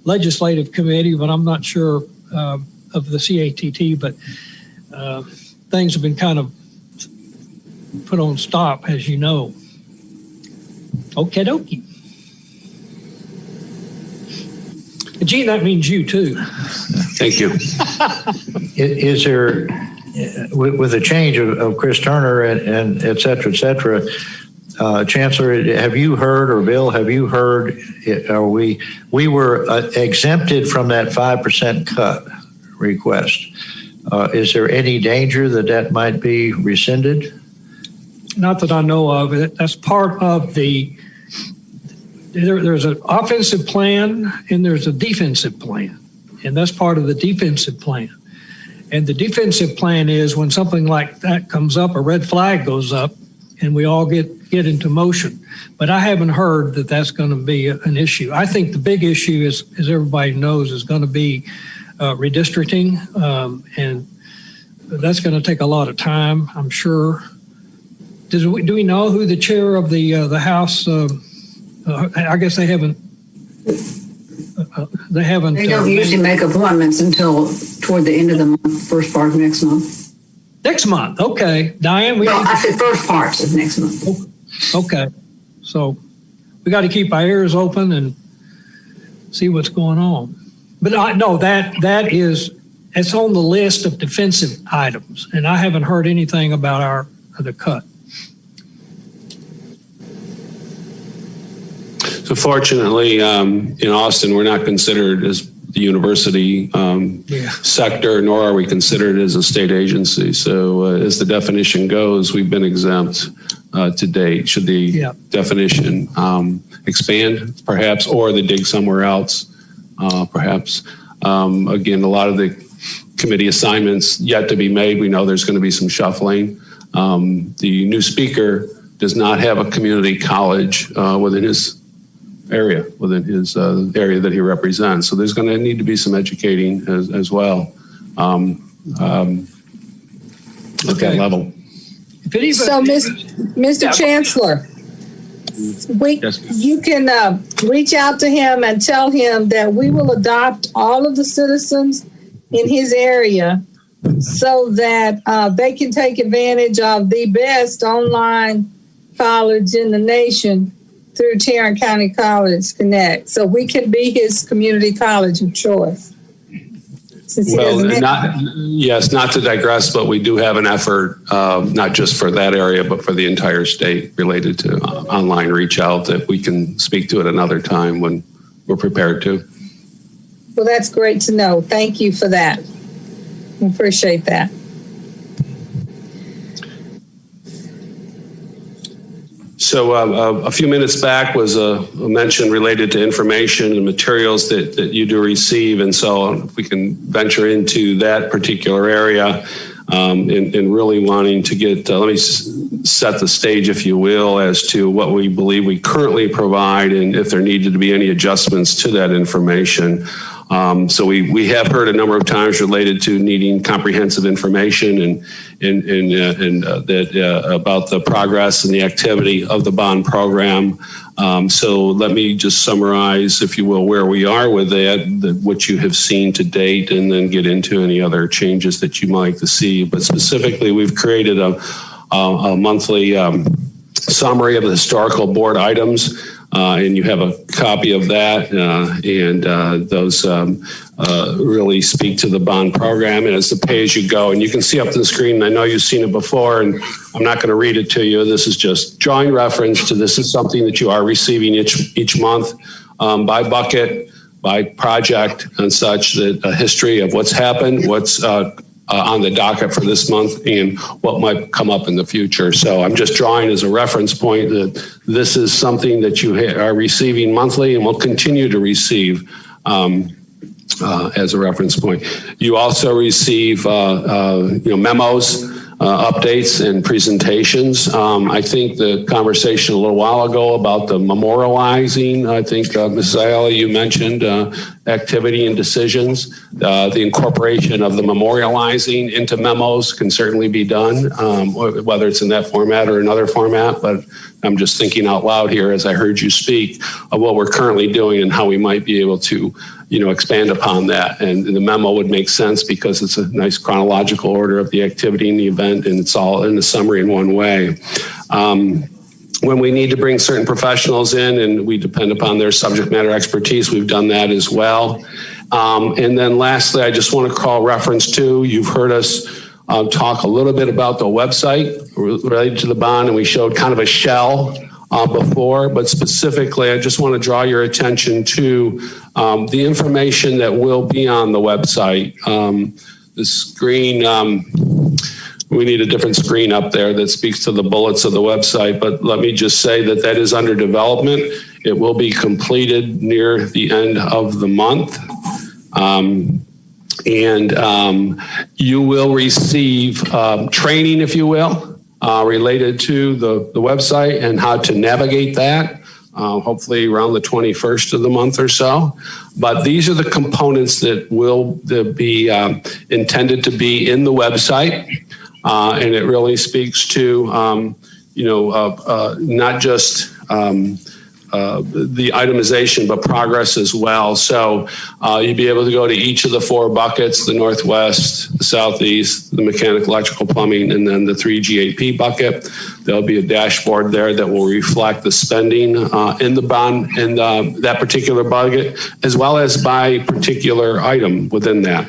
legislative committee, but I'm not sure of the CATT, but things have been kind of put on stop, as you know. Okie dokie. Gene, that means you too. Thank you. Is there, with the change of Chris Turner and et cetera, Chancellor, have you heard, or Bill, have you heard, we were exempted from that 5% cut request. Is there any danger that might be rescinded? Not that I know of. That's part of there's an offensive plan and there's a defensive plan. And that's part of the defensive plan. And the defensive plan is when something like that comes up, a red flag goes up, and we all get into motion. But I haven't heard that that's going to be an issue. I think the big issue is, as everybody knows, is going to be redistricting, and that's going to take a lot of time, I'm sure. Do we know who the chair of the House? I guess they haven't. They don't usually make appointments until toward the end of the month, first part of next month. Next month, okay, Diane. I said first parts of next month. Okay, so we got to keep our ears open and see what's going on. But no, it's on the list of defensive items, and I haven't heard anything about the cut. So fortunately, in Austin, we're not considered as the university sector, nor are we considered as a state agency. So as the definition goes, we've been exempt to date. Should the definition expand, perhaps, or they dig somewhere else, perhaps. Again, a lot of the committee assignments yet to be made. We know there's going to be some shuffling. The new speaker does not have a community college within his area that he represents. So there's going to need to be some educating as well at that level. So, Mr. Chancellor, you can reach out to him and tell him that we will adopt all of the citizens in his area so that they can take advantage of the best online college in the nation through Tarrant County College Connect. So we can be his community college of choice. Not to digress, but we do have an effort, not just for that area, but for the entire state related to online reach out that we can speak to at another time when we're prepared to. Well, that's great to know. Thank you for that. I appreciate that. So a few minutes back was a mention related to information and materials that you do receive. And so if we can venture into that particular area and really wanting to get, let me set the stage, if you will, as to what we believe we currently provide and if there needed to be any adjustments to that information. So we have heard a number of times related to needing comprehensive information and about the progress and the activity of the bond program. So let me just summarize, if you will, where we are with that, what you have seen to date, and then get into any other changes that you might like to see. But specifically, we've created a monthly summary of the historical board items. And you have a copy of that, and those really speak to the bond program, and it's the pay-as-you-go. And you can see up on the screen, I know you've seen it before, and I'm not going to read it to you. This is just drawing reference to this is something that you are receiving each month by bucket, by project, and such, that a history of what's happened, what's on the docket for this month, and what might come up in the future. So I'm just drawing as a reference point that this is something that you are receiving monthly and will continue to receive as a reference point. You also receive memos, updates, and presentations. I think the conversation a little while ago about the memorializing, I think Ms. Ayala, you mentioned activity and decisions. The incorporation of the memorializing into memos can certainly be done, whether it's in that format or another format, but I'm just thinking out loud here as I heard you speak of what we're currently doing and how we might be able to, expand upon that. And the memo would make sense because it's a nice chronological order of the activity and the event, and it's all in the summary in one way. When we need to bring certain professionals in and we depend upon their subject matter expertise, we've done that as well. And then lastly, I just want to call reference to, you've heard us talk a little bit about the website related to the bond, and we showed kind of a shell before, but specifically, I just want to draw your attention to the information that will be on the website. The screen, we need a different screen up there that speaks to the bullets of the website, but let me just say that that is under development. It will be completed near the end of the month. You will receive training, if you will, related to the website and how to navigate that, hopefully around the 21st of the month or so. But these are the components that will be intended to be in the website. And it really speaks to, not just the itemization, but progress as well. So you'd be able to go to each of the 4 buckets, the Northwest, the Southeast, the mechanical, electrical, plumbing, and then the 3 GAP bucket. There'll be a dashboard there that will reflect the spending in the bond in that particular bucket, as well as by particular item within that.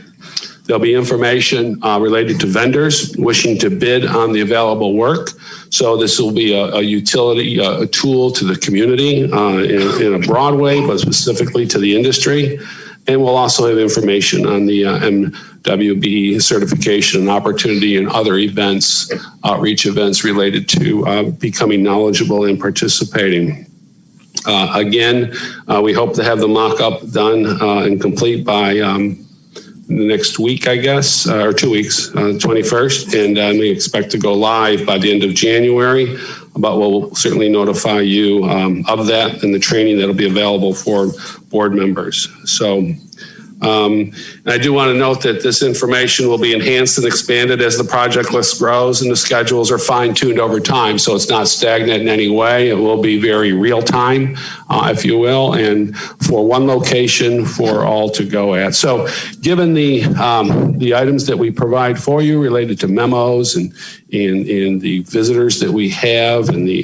There'll be information related to vendors wishing to bid on the available work. So this will be a utility, a tool to the community in a broad way, but specifically to the industry. And we'll also have information on the MWB certification and opportunity and other events, outreach events related to becoming knowledgeable and participating. Again, we hope to have the mock-up done and complete by the next week, I guess, or 2 weeks, 21st, and we expect to go live by the end of January. But we'll certainly notify you of that and the training that'll be available for board members. So I do want to note that this information will be enhanced and expanded as the project list grows and the schedules are fine-tuned over time. So it's not stagnant in any way. It will be very real time, if you will, and for one location for all to go at. So given the items that we provide for you related to memos and the visitors that we have and the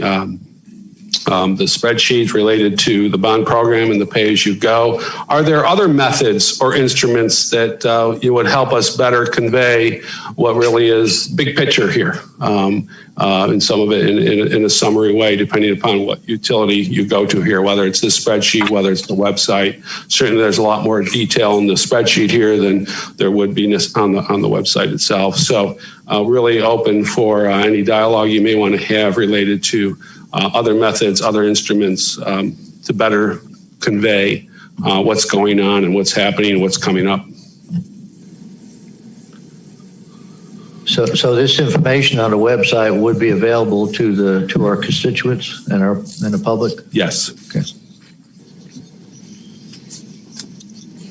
spreadsheets related to the bond program and the pay-as-you-go. Are there other methods or instruments that you would help us better convey what really is big picture here? And some of it in a summary way, depending upon what utility you go to here, whether it's this spreadsheet, whether it's the website. Certainly there's a lot more detail in the spreadsheet here than there would be on the website itself. So really open for any dialogue you may want to have related to other methods, other instruments to better convey what's going on and what's happening and what's coming up. So this information on the website would be available to our constituents and the public? Yes. Okay.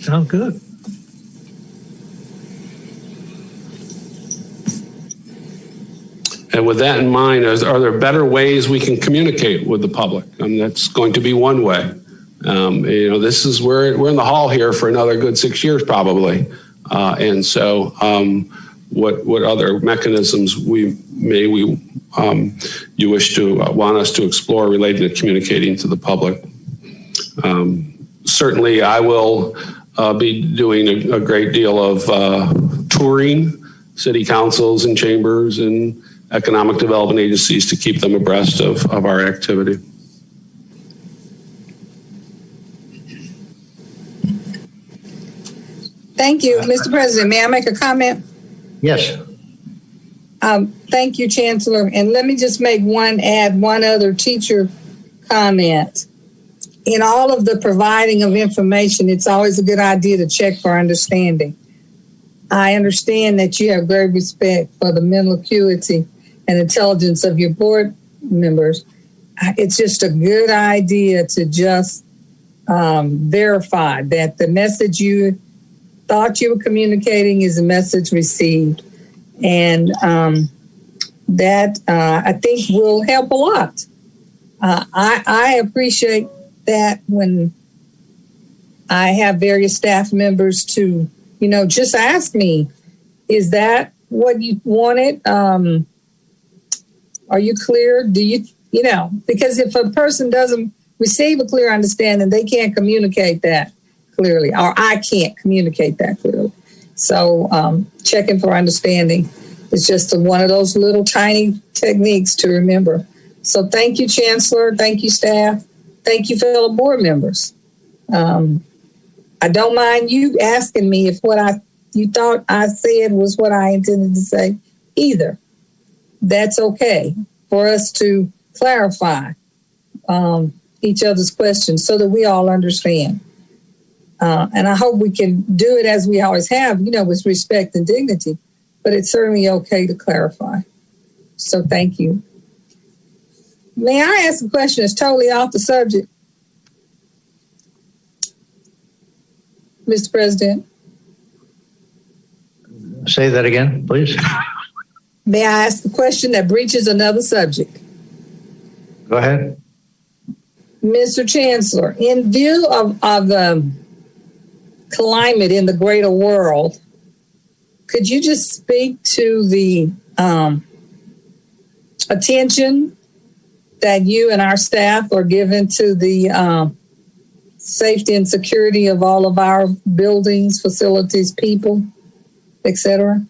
Sounds good. And with that in mind, are there better ways we can communicate with the public? That's going to be one way. This is we're in the hall here for another good 6 years probably, and so what other mechanisms you wish to want us to explore related to communicating to the public? Certainly, I will be doing a great deal of touring city councils and chambers and economic development agencies to keep them abreast of our activity. Thank you, Mr. President. May I make a comment? Yes. Thank you, Chancellor. And let me just add one other teacher comment. In all of the providing of information, it's always a good idea to check for understanding. I understand that you have great respect for the mental acuity and intelligence of your board members. It's just a good idea to just verified that the message you thought you were communicating is a message received. And that I think will help a lot. I appreciate that when I have various staff members to, just ask me, is that what you wanted? Are you clear? Do you, because if a person doesn't receive a clear understanding, they can't communicate that clearly, or I can't communicate that clearly. So checking for understanding is just one of those little tiny techniques to remember. So thank you, Chancellor. Thank you, staff. Thank you, fellow board members. I don't mind you asking me if what you thought I said was what I intended to say either. That's okay for us to clarify each other's questions so that we all understand. And I hope we can do it as we always have, with respect and dignity, but it's certainly okay to clarify. So thank you. May I ask a question that's totally off the subject? Mr. President? Say that again, please. May I ask a question that breaches another subject? Go ahead. Mr. Chancellor, in view of the climate in the greater world, could you just speak to the attention that you and our staff are giving to the safety and security of all of our buildings, facilities, people, etc.?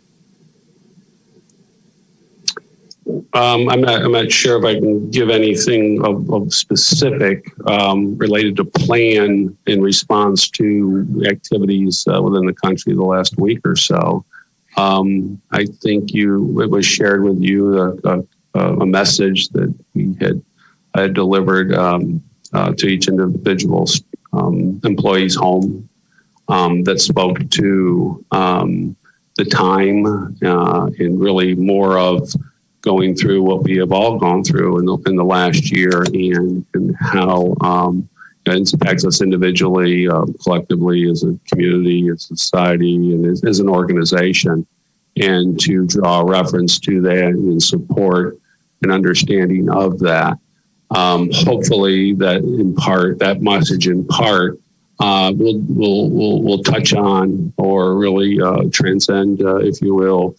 I'm not sure if I can give anything of specific related to plan in response to activities within the country the last week or so. I think it was shared with you a message that I had delivered to each individual's employee's home that spoke to the time and really more of going through what we have all gone through in the last year and how it impacts us individually, collectively, as a community, as a society, and as an organization, and to draw reference to that and support and understanding of that. Hopefully that message in part will touch on or really transcend, if you will,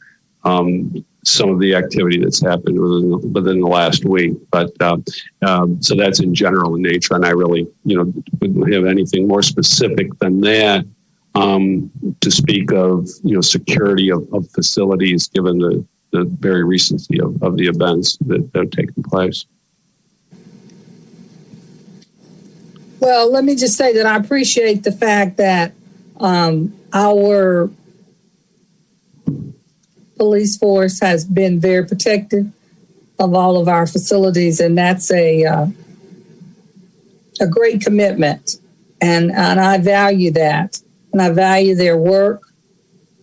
some of the activity that's happened within the last week. But so that's in general in nature, and I really wouldn't have anything more specific than that to speak of security of facilities given the very recency of the events that have taken place. Well, let me just say that I appreciate the fact that our police force has been very protective of all of our facilities, and that's a great commitment. And I value that, and I value their work,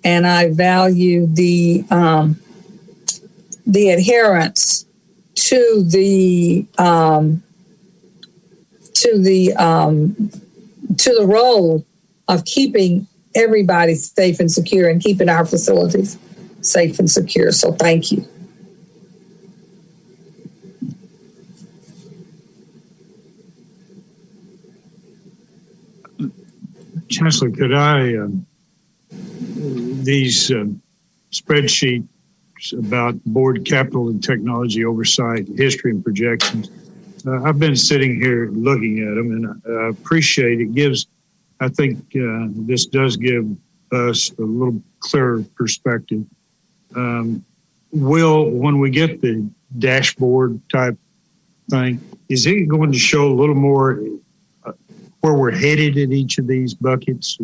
and I value the adherence to the role of keeping everybody safe and secure and keeping our facilities safe and secure. So thank you. Chancellor, could I, these spreadsheets about board capital and technology oversight, history and projections, I've been sitting here looking at them, and I appreciate it. I think this does give us a little clearer perspective. When we get the dashboard type thing, is it going to show a little more where we're headed in each of these buckets?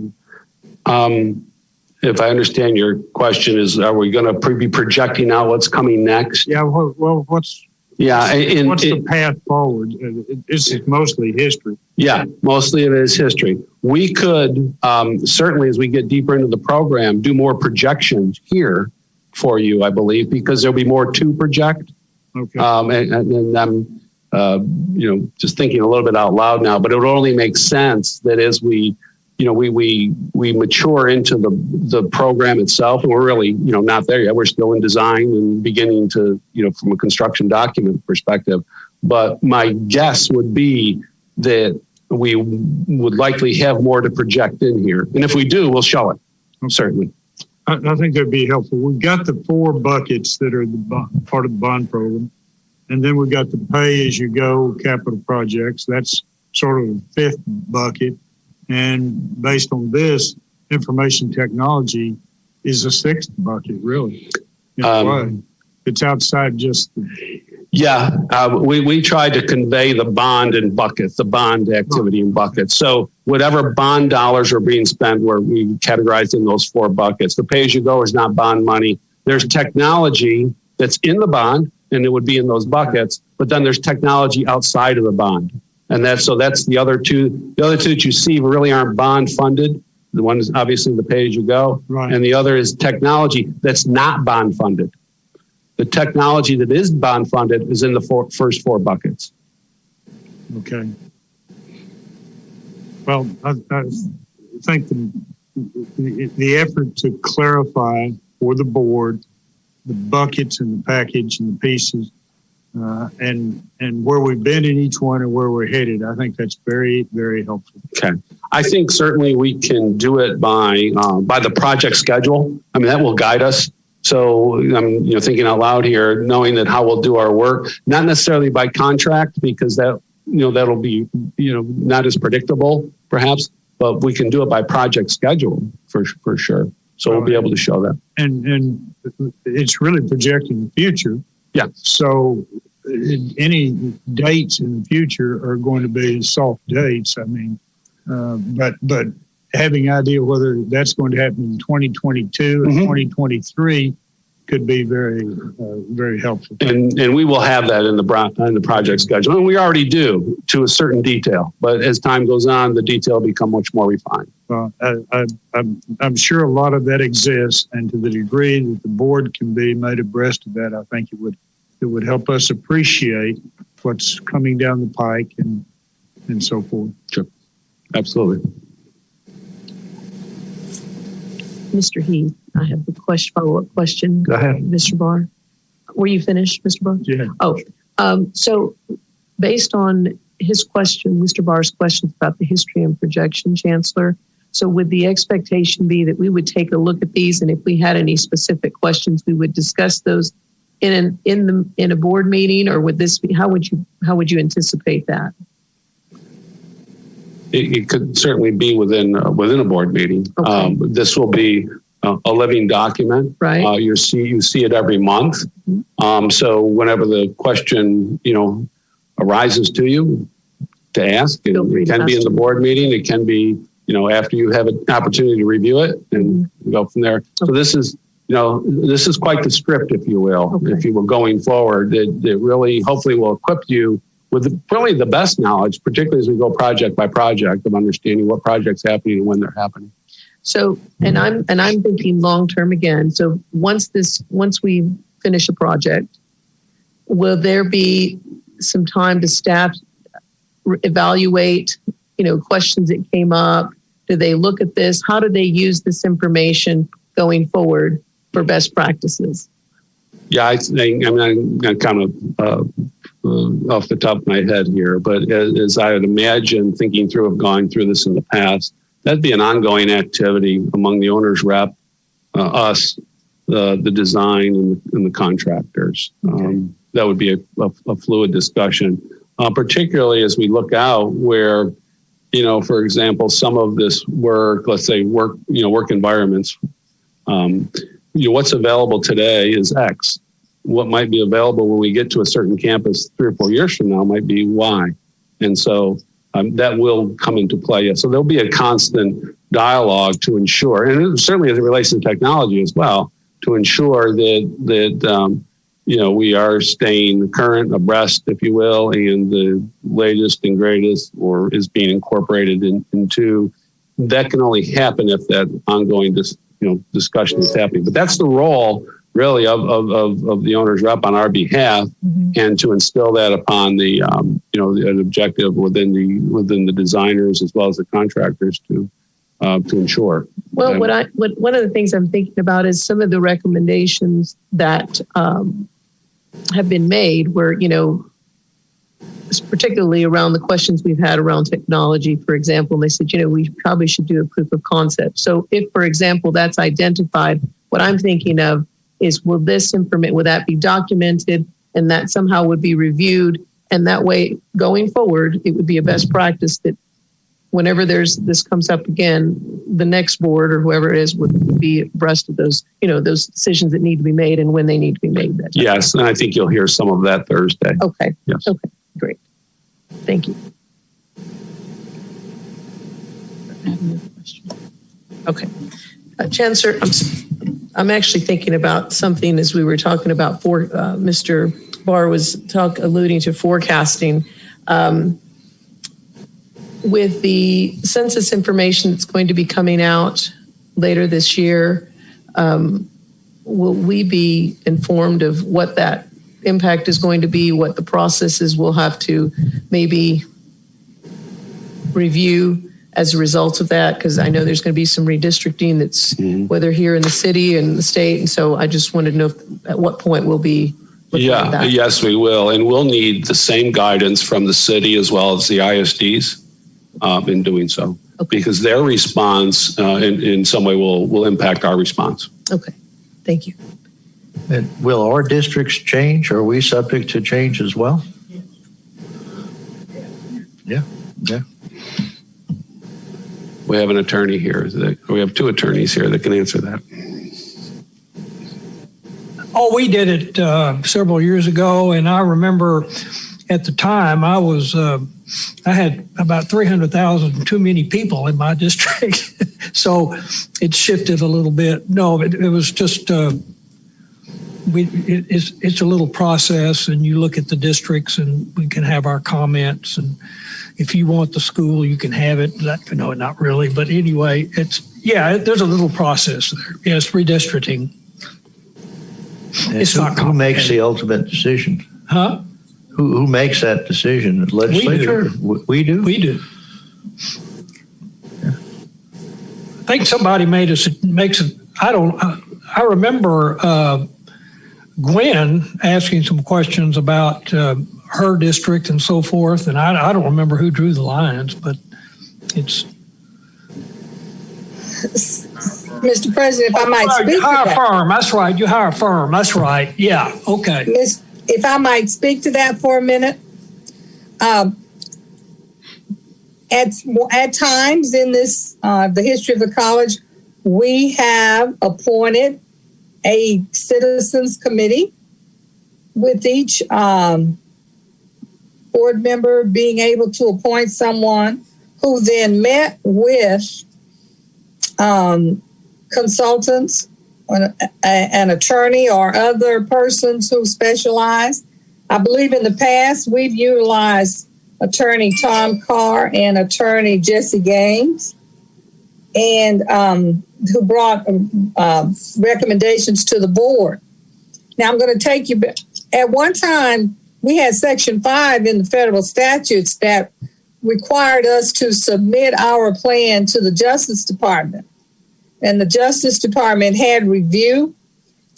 If I understand your question is, are we going to be projecting out what's coming next? Yeah. Well, what's the path forward? This is mostly history. Yeah, mostly it is history. We could certainly, as we get deeper into the program, do more projections here for you, I believe, because there'll be more to project. Okay. And just thinking a little bit out loud now, but it would only make sense that as we mature into the program itself, and we're really, not there yet. We're still in design and beginning to, from a construction document perspective. But my guess would be that we would likely have more to project in here. And if we do, we'll show it, certainly. I think that'd be helpful. We've got the 4 buckets that are part of the bond program. And then we've got the pay-as-you-go capital projects. That's sort of the 5th bucket. And based on this, information technology is a 6th bucket, really. It's outside just... We tried to convey the bond in buckets, the bond activity in buckets. So whatever bond dollars are being spent, we categorized in those 4 buckets. The pay-as-you-go is not bond money. There's technology that's in the bond, and it would be in those buckets. But then there's technology outside of the bond. And that's the other two. The other two that you see really aren't bond funded. The one is obviously the pay-as-you-go. Right. And the other is technology that's not bond funded. The technology that is bond funded is in the first 4 buckets. Okay. Well, I think the effort to clarify for the board the buckets and the package and the pieces and where we've been in each one and where we're headed, I think that's very, very helpful. Okay. I think certainly we can do it by the project schedule. I mean, that will guide us. So I'm thinking out loud here, knowing that how we'll do our work, not necessarily by contract, because that'll be not as predictable perhaps, but we can do it by project schedule for sure. So we'll be able to show that. And it's really projecting the future. Yeah. So any dates in the future are going to be soft dates. I mean, but having an idea whether that's going to happen in 2022 or 2023 could be very, very helpful. And we will have that in the project schedule. And we already do to a certain detail. But as time goes on, the detail will become much more refined. Well, I'm sure a lot of that exists. And to the degree that the board can be made abreast of that, I think it would help us appreciate what's coming down the pike and so forth. Sure. Absolutely. Mr. Heath, I have a follow-up question. Go ahead. Mr. Barr. Were you finished, Mr. Barr? Yeah. So based on his question, Mr. Barr's questions about the history and projection, Chancellor, so would the expectation be that we would take a look at these, and if we had any specific questions, we would discuss those in a board meeting, or would this be, how would you anticipate that? It could certainly be within a board meeting. Okay. This will be a living document. Right. You see it every month. So whenever the question arises to you to ask, it can be in the board meeting. It can be after you have an opportunity to review it and go from there. So this is quite the script, if you will, if you will, going forward. That really hopefully will equip you with really the best knowledge, particularly as we go project by project, of understanding what project's happening and when they're happening. So, and I'm thinking long term again. So once we finish a project, will there be some time to staff evaluate, questions that came up? Do they look at this? How do they use this information going forward for best practices? Yeah, I'm kind of off the top of my head here, but as I would imagine, thinking through of going through this in the past, that'd be an ongoing activity among the owner's rep, us, the design, and the contractors. Okay. That would be a fluid discussion, particularly as we look out where, for example, some of this work, let's say work environments, what's available today is X. What might be available when we get to a certain campus 3 or 4 years from now might be Y. And so that will come into play. So there'll be a constant dialogue to ensure, and certainly as it relates to technology as well, to ensure that we are staying current, abreast, if you will, and the latest and greatest or is being incorporated into. That can only happen if that ongoing discussion is happening. But that's the role really of the owner's rep on our behalf, and to instill that upon the an objective within the designers as well as the contractors to ensure. Well, one of the things I'm thinking about is some of the recommendations that have been made, where particularly around the questions we've had around technology, for example, they said, we probably should do a proof of concept. So if, for example, that's identified, what I'm thinking of is, will that be documented, and that somehow would be reviewed, and that way going forward, it would be a best practice that whenever this comes up again, the next board or whoever it is would be abreast of those, those decisions that need to be made and when they need to be made. Yes, and I think you'll hear some of that Thursday. Okay. Yes. Okay. Great. Thank you. Okay. Chancellor, I'm actually thinking about something as we were talking about Mr. Barr was alluding to forecasting. With the census information that's going to be coming out later this year, will we be informed of what that impact is going to be, what the processes will have to maybe review as a result of that? Because I know there's going to be some redistricting that's whether here in the city and the state. And so I just wanted to know at what point we'll be looking at that. Yes, we will. And we'll need the same guidance from the city as well as the ISDs in doing so, because their response in some way will impact our response. Okay. Thank you. And will our districts change? Are we subject to change as well? Yeah. We have an attorney here. We have two attorneys here that can answer that. Oh, we did it several years ago, and I remember at the time I had about 300,000 too many people in my district, so it shifted a little bit. No, it was just it's a little process, and you look at the districts, and we can have our comments, and if you want the school, you can have it. No, not really, but anyway, there's a little process there. Yes, redistricting. It's not who makes the ultimate decision? Huh? Who makes that decision? The legislature? We do. We do. Yeah. I think somebody makes it. I remember Gwen asking some questions about her district and so forth, and I don't remember who drew the lines, but it's. Mr. President, if I might speak you hire to that. a firm. That's right. You hire a firm. That's right. Yeah. Okay. If I might speak to that for a minute. At times in this, the history of the college, we have appointed a citizens committee with each board member being able to appoint someone who then met with consultants, an attorney or other persons who specialize. I believe in the past we've utilized attorney Tom Carr and attorney Jesse Gaines, and who brought recommendations to the board. Now I'm going to take you back. At one time, we had Section 5 in the federal statutes that required us to submit our plan to the Justice Department. And the Justice Department had review.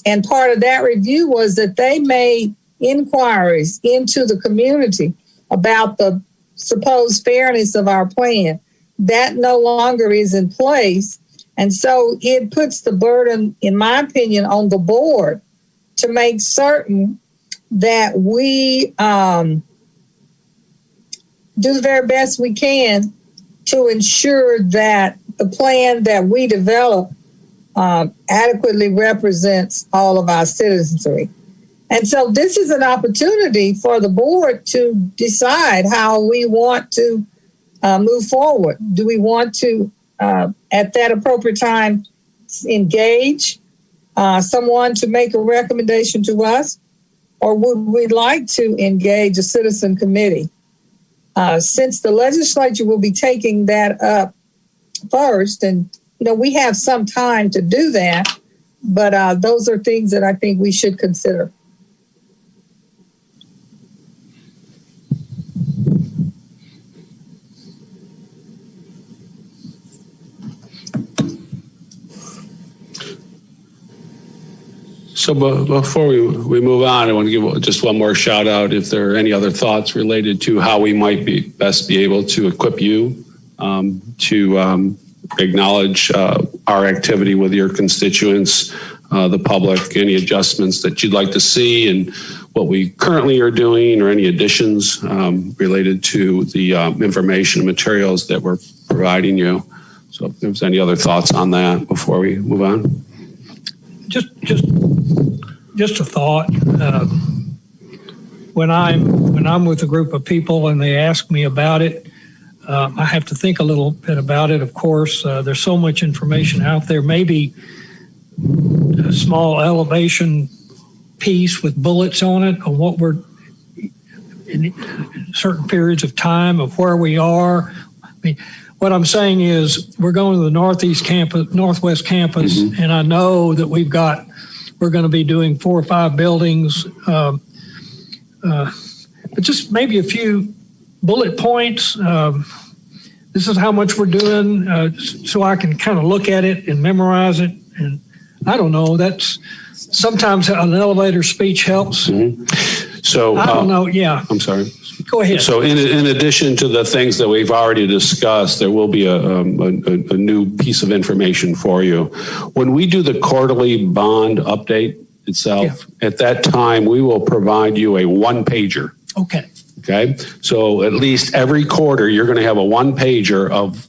And part of that review was that they made inquiries into the community about the supposed fairness of our plan. That no longer is in place. And so it puts the burden, in my opinion, on the board to make certain that we do the very best we can to ensure that the plan that we develop adequately represents all of our citizenry. And so this is an opportunity for the board to decide how we want to move forward. Do we want to, at that appropriate time, engage someone to make a recommendation to us? Or would we like to engage a citizen committee? Since the legislature will be taking that up first, and we have some time to do that, But those are things that I think we should consider. So before we move on, I want to give just one more shout out if there are any other thoughts related to how we might best be able to equip you to acknowledge our activity with your constituents, the public, any adjustments that you'd like to see and what we currently are doing or any additions related to the information and materials that we're providing you. So if there's any other thoughts on that before we move on. Just a thought. When I'm with a group of people and they ask me about it, I have to think a little bit about it. Of course, there's so much information out there. Maybe a small elevation piece with bullets on it on what we're in certain periods of time of where we are. I mean, what I'm saying is we're going to the northwest campus, and I know that we're going to be doing 4 or 5 buildings, but just maybe a few bullet points. This is how much we're doing, so I can kind of look at it and memorize it. And I don't know, that's sometimes an elevator speech helps. So I don't know. Yeah. I'm sorry. Go ahead. So in addition to the things that we've already discussed, there will be a new piece of information for you. When we do the quarterly bond update itself, at that time, we will provide you a 1-pager. Okay. Okay. So at least every quarter, you're going to have a 1-pager of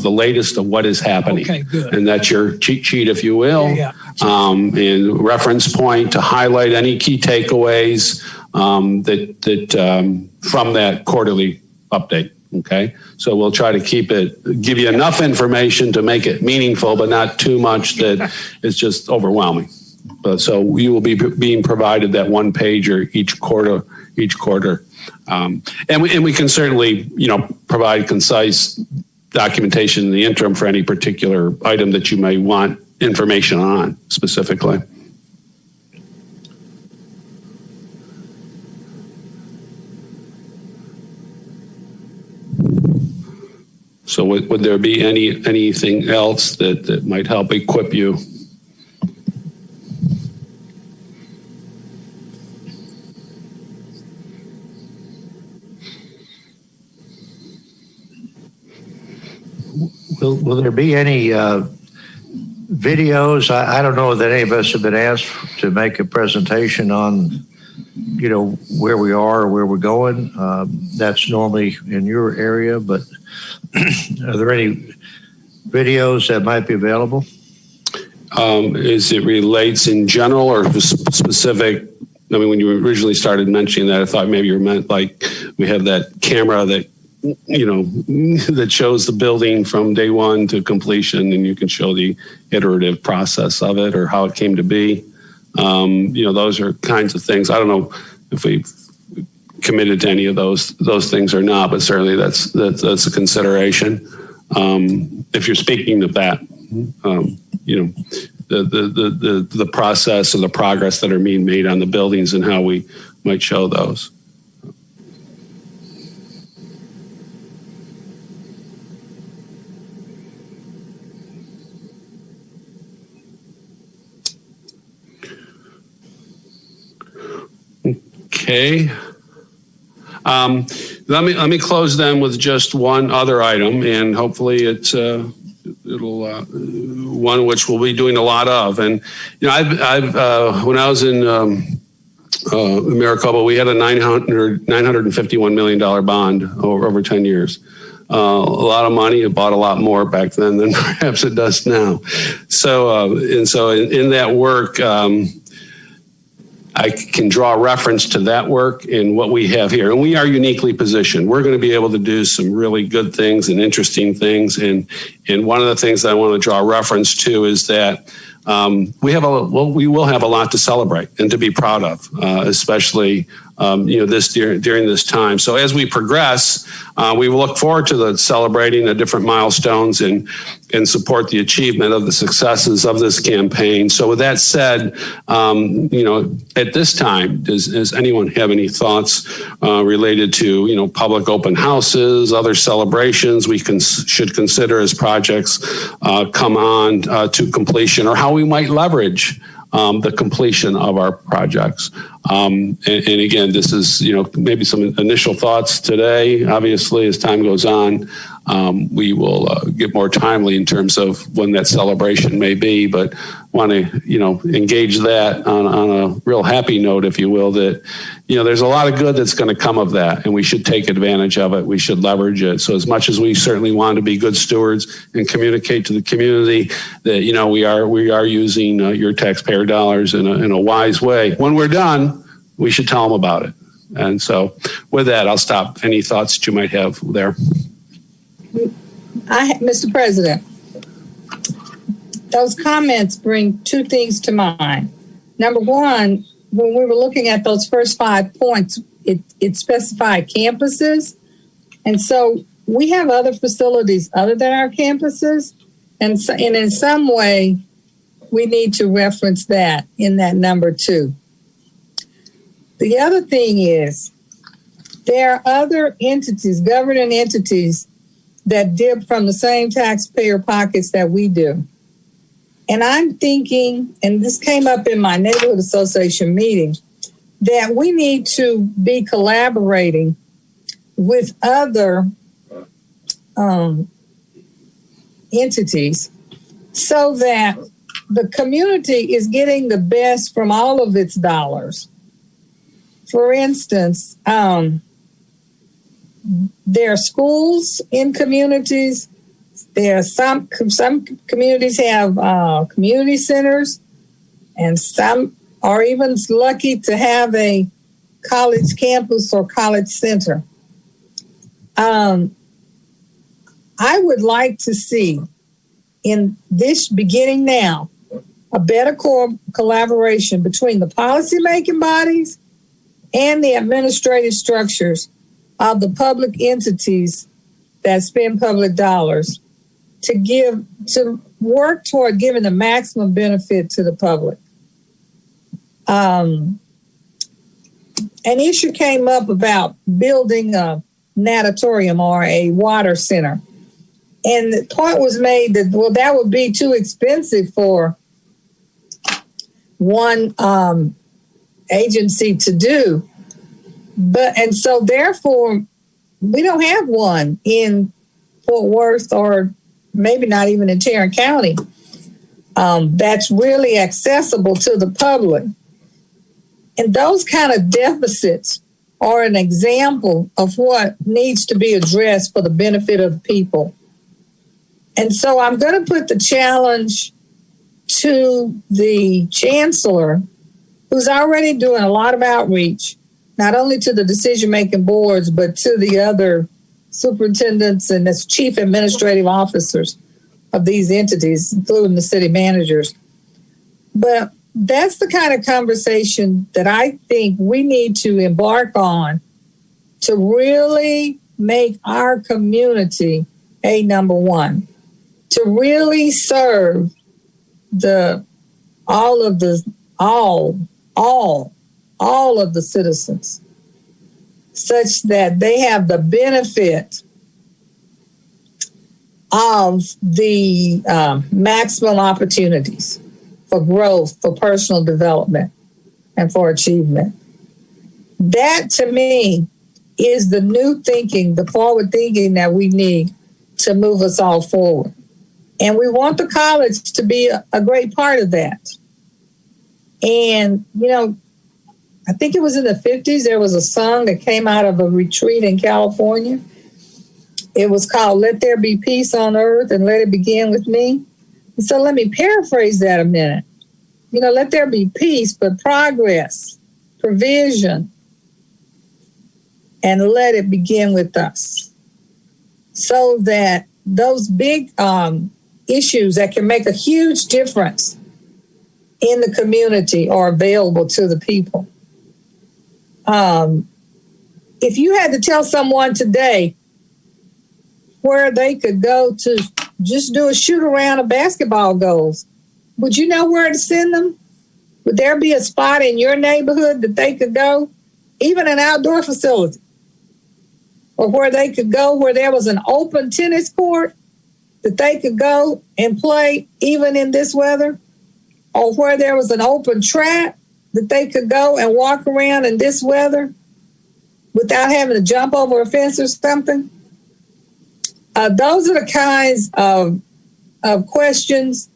the latest of what is happening. Okay, good. And that's your cheat sheet, if you will, and reference point to highlight any key takeaways that from that quarterly update. Okay. So we'll try to give you enough information to make it meaningful, but not too much that it's just overwhelming. So you will be being provided that 1-pager each quarter. And we can certainly, provide concise documentation in the interim for any particular item that you may want information on specifically. So would there be anything else that might help equip you? Will there be any videos? I don't know that any of us have been asked to make a presentation on, where we are or where we're going. That's normally in your area, but are there any videos that might be available? Is it relates in general or specific? I mean, when you originally started mentioning that, I thought maybe you meant like we have that camera that that shows the building from day one to completion, and you can show the iterative process of it or how it came to be. Those are kinds of things. I don't know if we've committed to any of those things or not, but certainly that's a consideration. If you're speaking of that, the process and the progress that are being made on the buildings and how we might show those. Okay. Let me close then with just one other item, and hopefully it'll one which we'll be doing a lot of. And I've when I was in Maricopa, we had a $951 million bond over 10 years. A lot of money. It bought a lot more back then than perhaps it does now. So in that work. I can draw reference to that work and what we have here. And we are uniquely positioned. We're going to be able to do some really good things and interesting things. And one of the things that I want to draw reference to is that we will have a lot to celebrate and to be proud of, especially during this time. So as we progress, we will look forward to celebrating the different milestones and support the achievement of the successes of this campaign. So with that said, at this time, does anyone have any thoughts related to, public open houses, other celebrations we should consider as projects come on to completion, or how we might leverage the completion of our projects? And again, this is, maybe some initial thoughts today. Obviously, as time goes on, we will get more timely in terms of when that celebration may be, but want to, engage that on a real happy note, if you will, that, there's a lot of good that's going to come of that, and we should take advantage of it. We should leverage it. So as much as we certainly want to be good stewards and communicate to the community that, we are using your taxpayer dollars in a wise way. When we're done, we should tell them about it. And so with that, I'll stop. Any thoughts that you might have there? Mr. President, those comments bring two things to mind. Number one, when we were looking at those first 5 points, it specified campuses. And so we have other facilities other than our campuses. And in some way, we need to reference that in that number two. The other thing is there are other entities, governing entities, that dip from the same taxpayer pockets that we do. And I'm thinking, and this came up in my neighborhood association meeting, that we need to be collaborating with other entities so that the community is getting the best from all of its dollars. For instance, there are schools in communities. There are some communities have community centers, and some are even lucky to have a college campus or college center. I would like to see in this beginning now a better collaboration between the policymaking bodies and the administrative structures of the public entities that spend public dollars to work toward giving the maximum benefit to the public. An issue came up about building a natatorium or a water center. And the point was made that, well, that would be too expensive for one agency to do. And so therefore, we don't have one in Fort Worth, or maybe not even in Tarrant County, that's really accessible to the public. And those kind of deficits are an example of what needs to be addressed for the benefit of the people. And so I'm going to put the challenge to the chancellor, who's already doing a lot of outreach, not only to the decision-making boards, but to the other superintendents and as chief administrative officers of these entities, including the city managers. But that's the kind of conversation that I think we need to embark on to really make our community a number one, to really serve all of the citizens, such that they have the benefit of the maximum opportunities for growth, for personal development, and for achievement. That, to me, is the new thinking, the forward thinking that we need to move us all forward. And we want the college to be a great part of that. And, I think it was in the 50s, there was a song that came out of a retreat in California. It was called Let There Be Peace on Earth and Let It Begin With Me. And so let me paraphrase that a minute. Let there be peace, but progress, provision, and let it begin with us. So that those big issues that can make a huge difference in the community are available to the people. If you had to tell someone today where they could go to just do a shoot around of basketball goals, would you know where to send them? Would there be a spot in your neighborhood that they could go, even an outdoor facility, or where they could go where there was an open tennis court that they could go and play even in this weather, or where there was an open track that they could go and walk around in this weather without having to jump over a fence or something? Those are the kinds of questions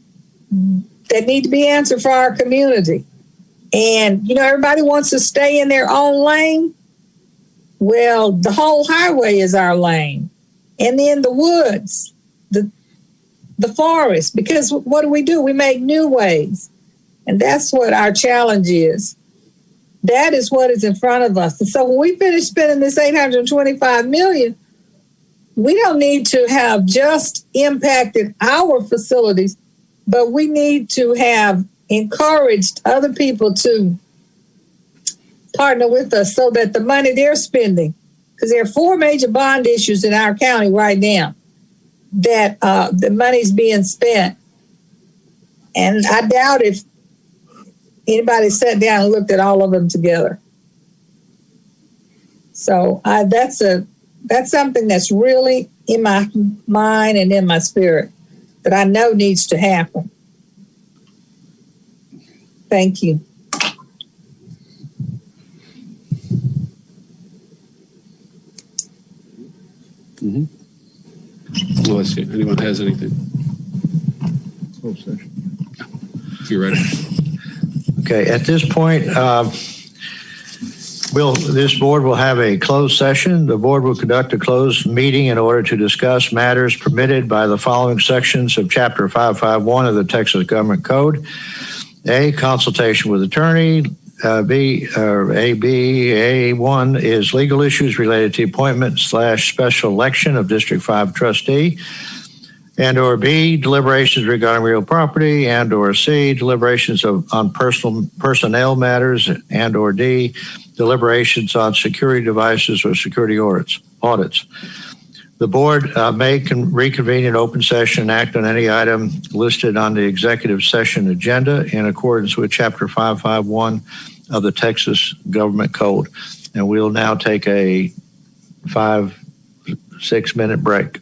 that need to be answered for our community. And, everybody wants to stay in their own lane. Well, the whole highway is our lane. And then the woods, the forest, because what do? We make new ways. And that's what our challenge is. That is what is in front of us. And so when we finish spending this $825 million, we don't need to have just impacted our facilities, but we need to have encouraged other people to partner with us so that the money they're spending, because there are 4 major bond issues in our county right now, that the money's being spent. And I doubt if anybody sat down and looked at all of them together. So that's something that's really in my mind and in my spirit that I know needs to happen. Thank you. Mm-hmm. Well, let's see. Anyone has anything? Closed session. If you're ready. Okay, at this point, this board will have a closed session. The board will conduct a closed meeting in order to discuss matters permitted by the following sections of Chapter 551 of the Texas Government Code. A, consultation with attorney. A1 is legal issues related to appointment/special election of District 5 trustee. And or B, deliberations regarding real property. And or C, deliberations on personnel matters. And or D, deliberations on security devices or security audits. The board may reconvene in open session and act on any item listed on the executive session agenda in accordance with Chapter 551 of the Texas Government Code. And we'll now take a 5-6 minute break.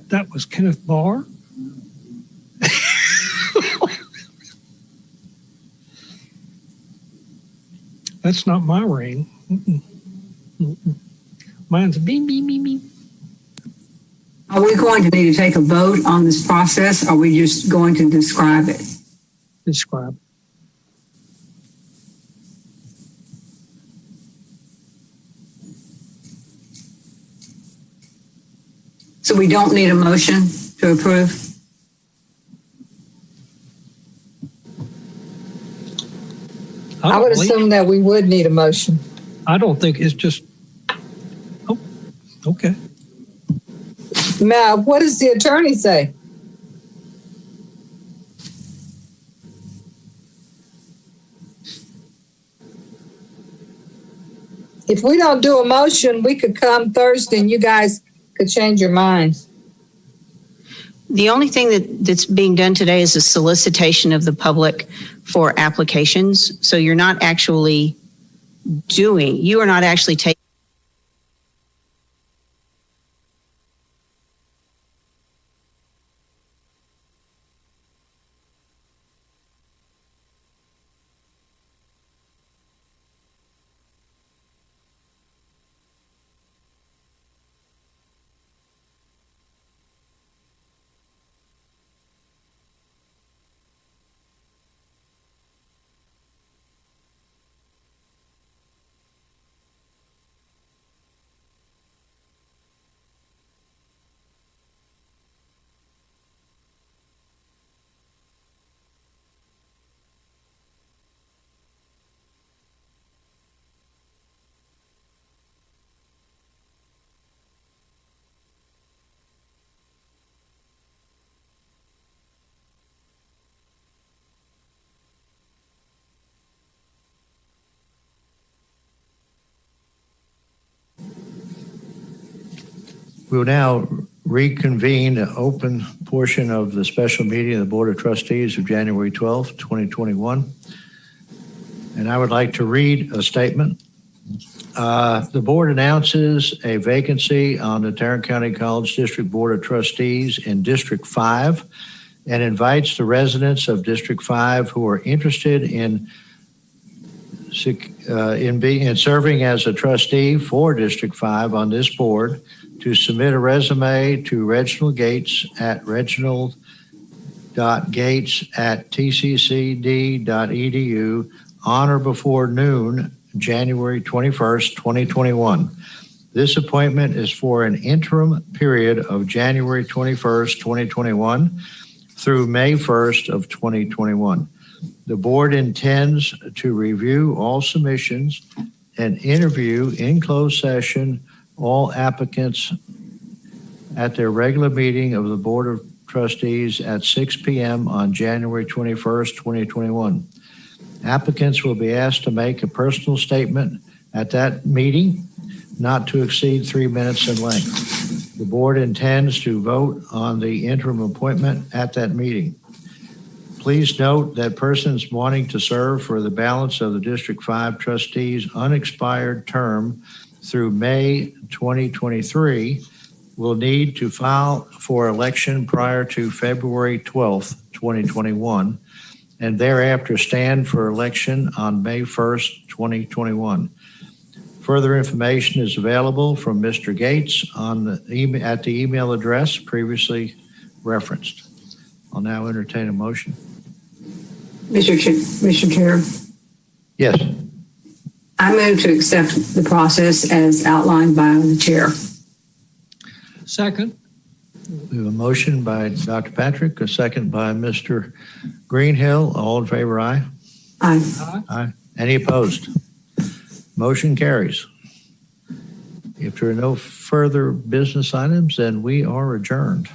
That was Kenneth Barr. That's not my ring. Mine's a beep, beep, beep, beep. Are we going to need to take a vote on this process? Or are we just going to describe it? Describe. So we don't need a motion to approve? I would assume that we would need a motion. I don't think it's just, oh, okay. Now, what does the attorney say? If we don't do a motion, we could come Thursday and you guys could change your minds. The only thing that's being done today is a solicitation of the public for applications. So you're not actually you are not actually taking. We will now reconvene the open portion of the special meeting of the Board of Trustees of January 12th, 2021. And I would like to read a statement. The board announces a vacancy on the Tarrant County College District Board of Trustees in District 5 and invites the residents of District 5 who are interested in serving as a trustee for District 5 on this board to submit a resume to Reginald Gates at reginald.gates@tccd.edu on or before noon, January 21st, 2021. This appointment is for an interim period of January 21st, 2021 through May 1st of 2021. The board intends to review all submissions and interview in closed session all applicants at their regular meeting of the Board of Trustees at 6 p.m. on January 21st, 2021. Applicants will be asked to make a personal statement at that meeting, not to exceed 3 minutes in length. The board intends to vote on the interim appointment at that meeting. Please note that persons wanting to serve for the balance of the District 5 trustees' unexpired term through May 2023 will need to file for election prior to February 12th, 2021, and thereafter stand for election on May 1st, 2021. Further information is available from Mr. Gates on the at the email address previously referenced. I'll now entertain a motion. Mr. Chair. Yes. I move to accept the process as outlined by the chair. Second. We have a motion by Dr. Patrick, a second by Mr. Greenhill. All in favor, aye? Aye. Aye. Any opposed? Motion carries. If there are no further business items, then we are adjourned.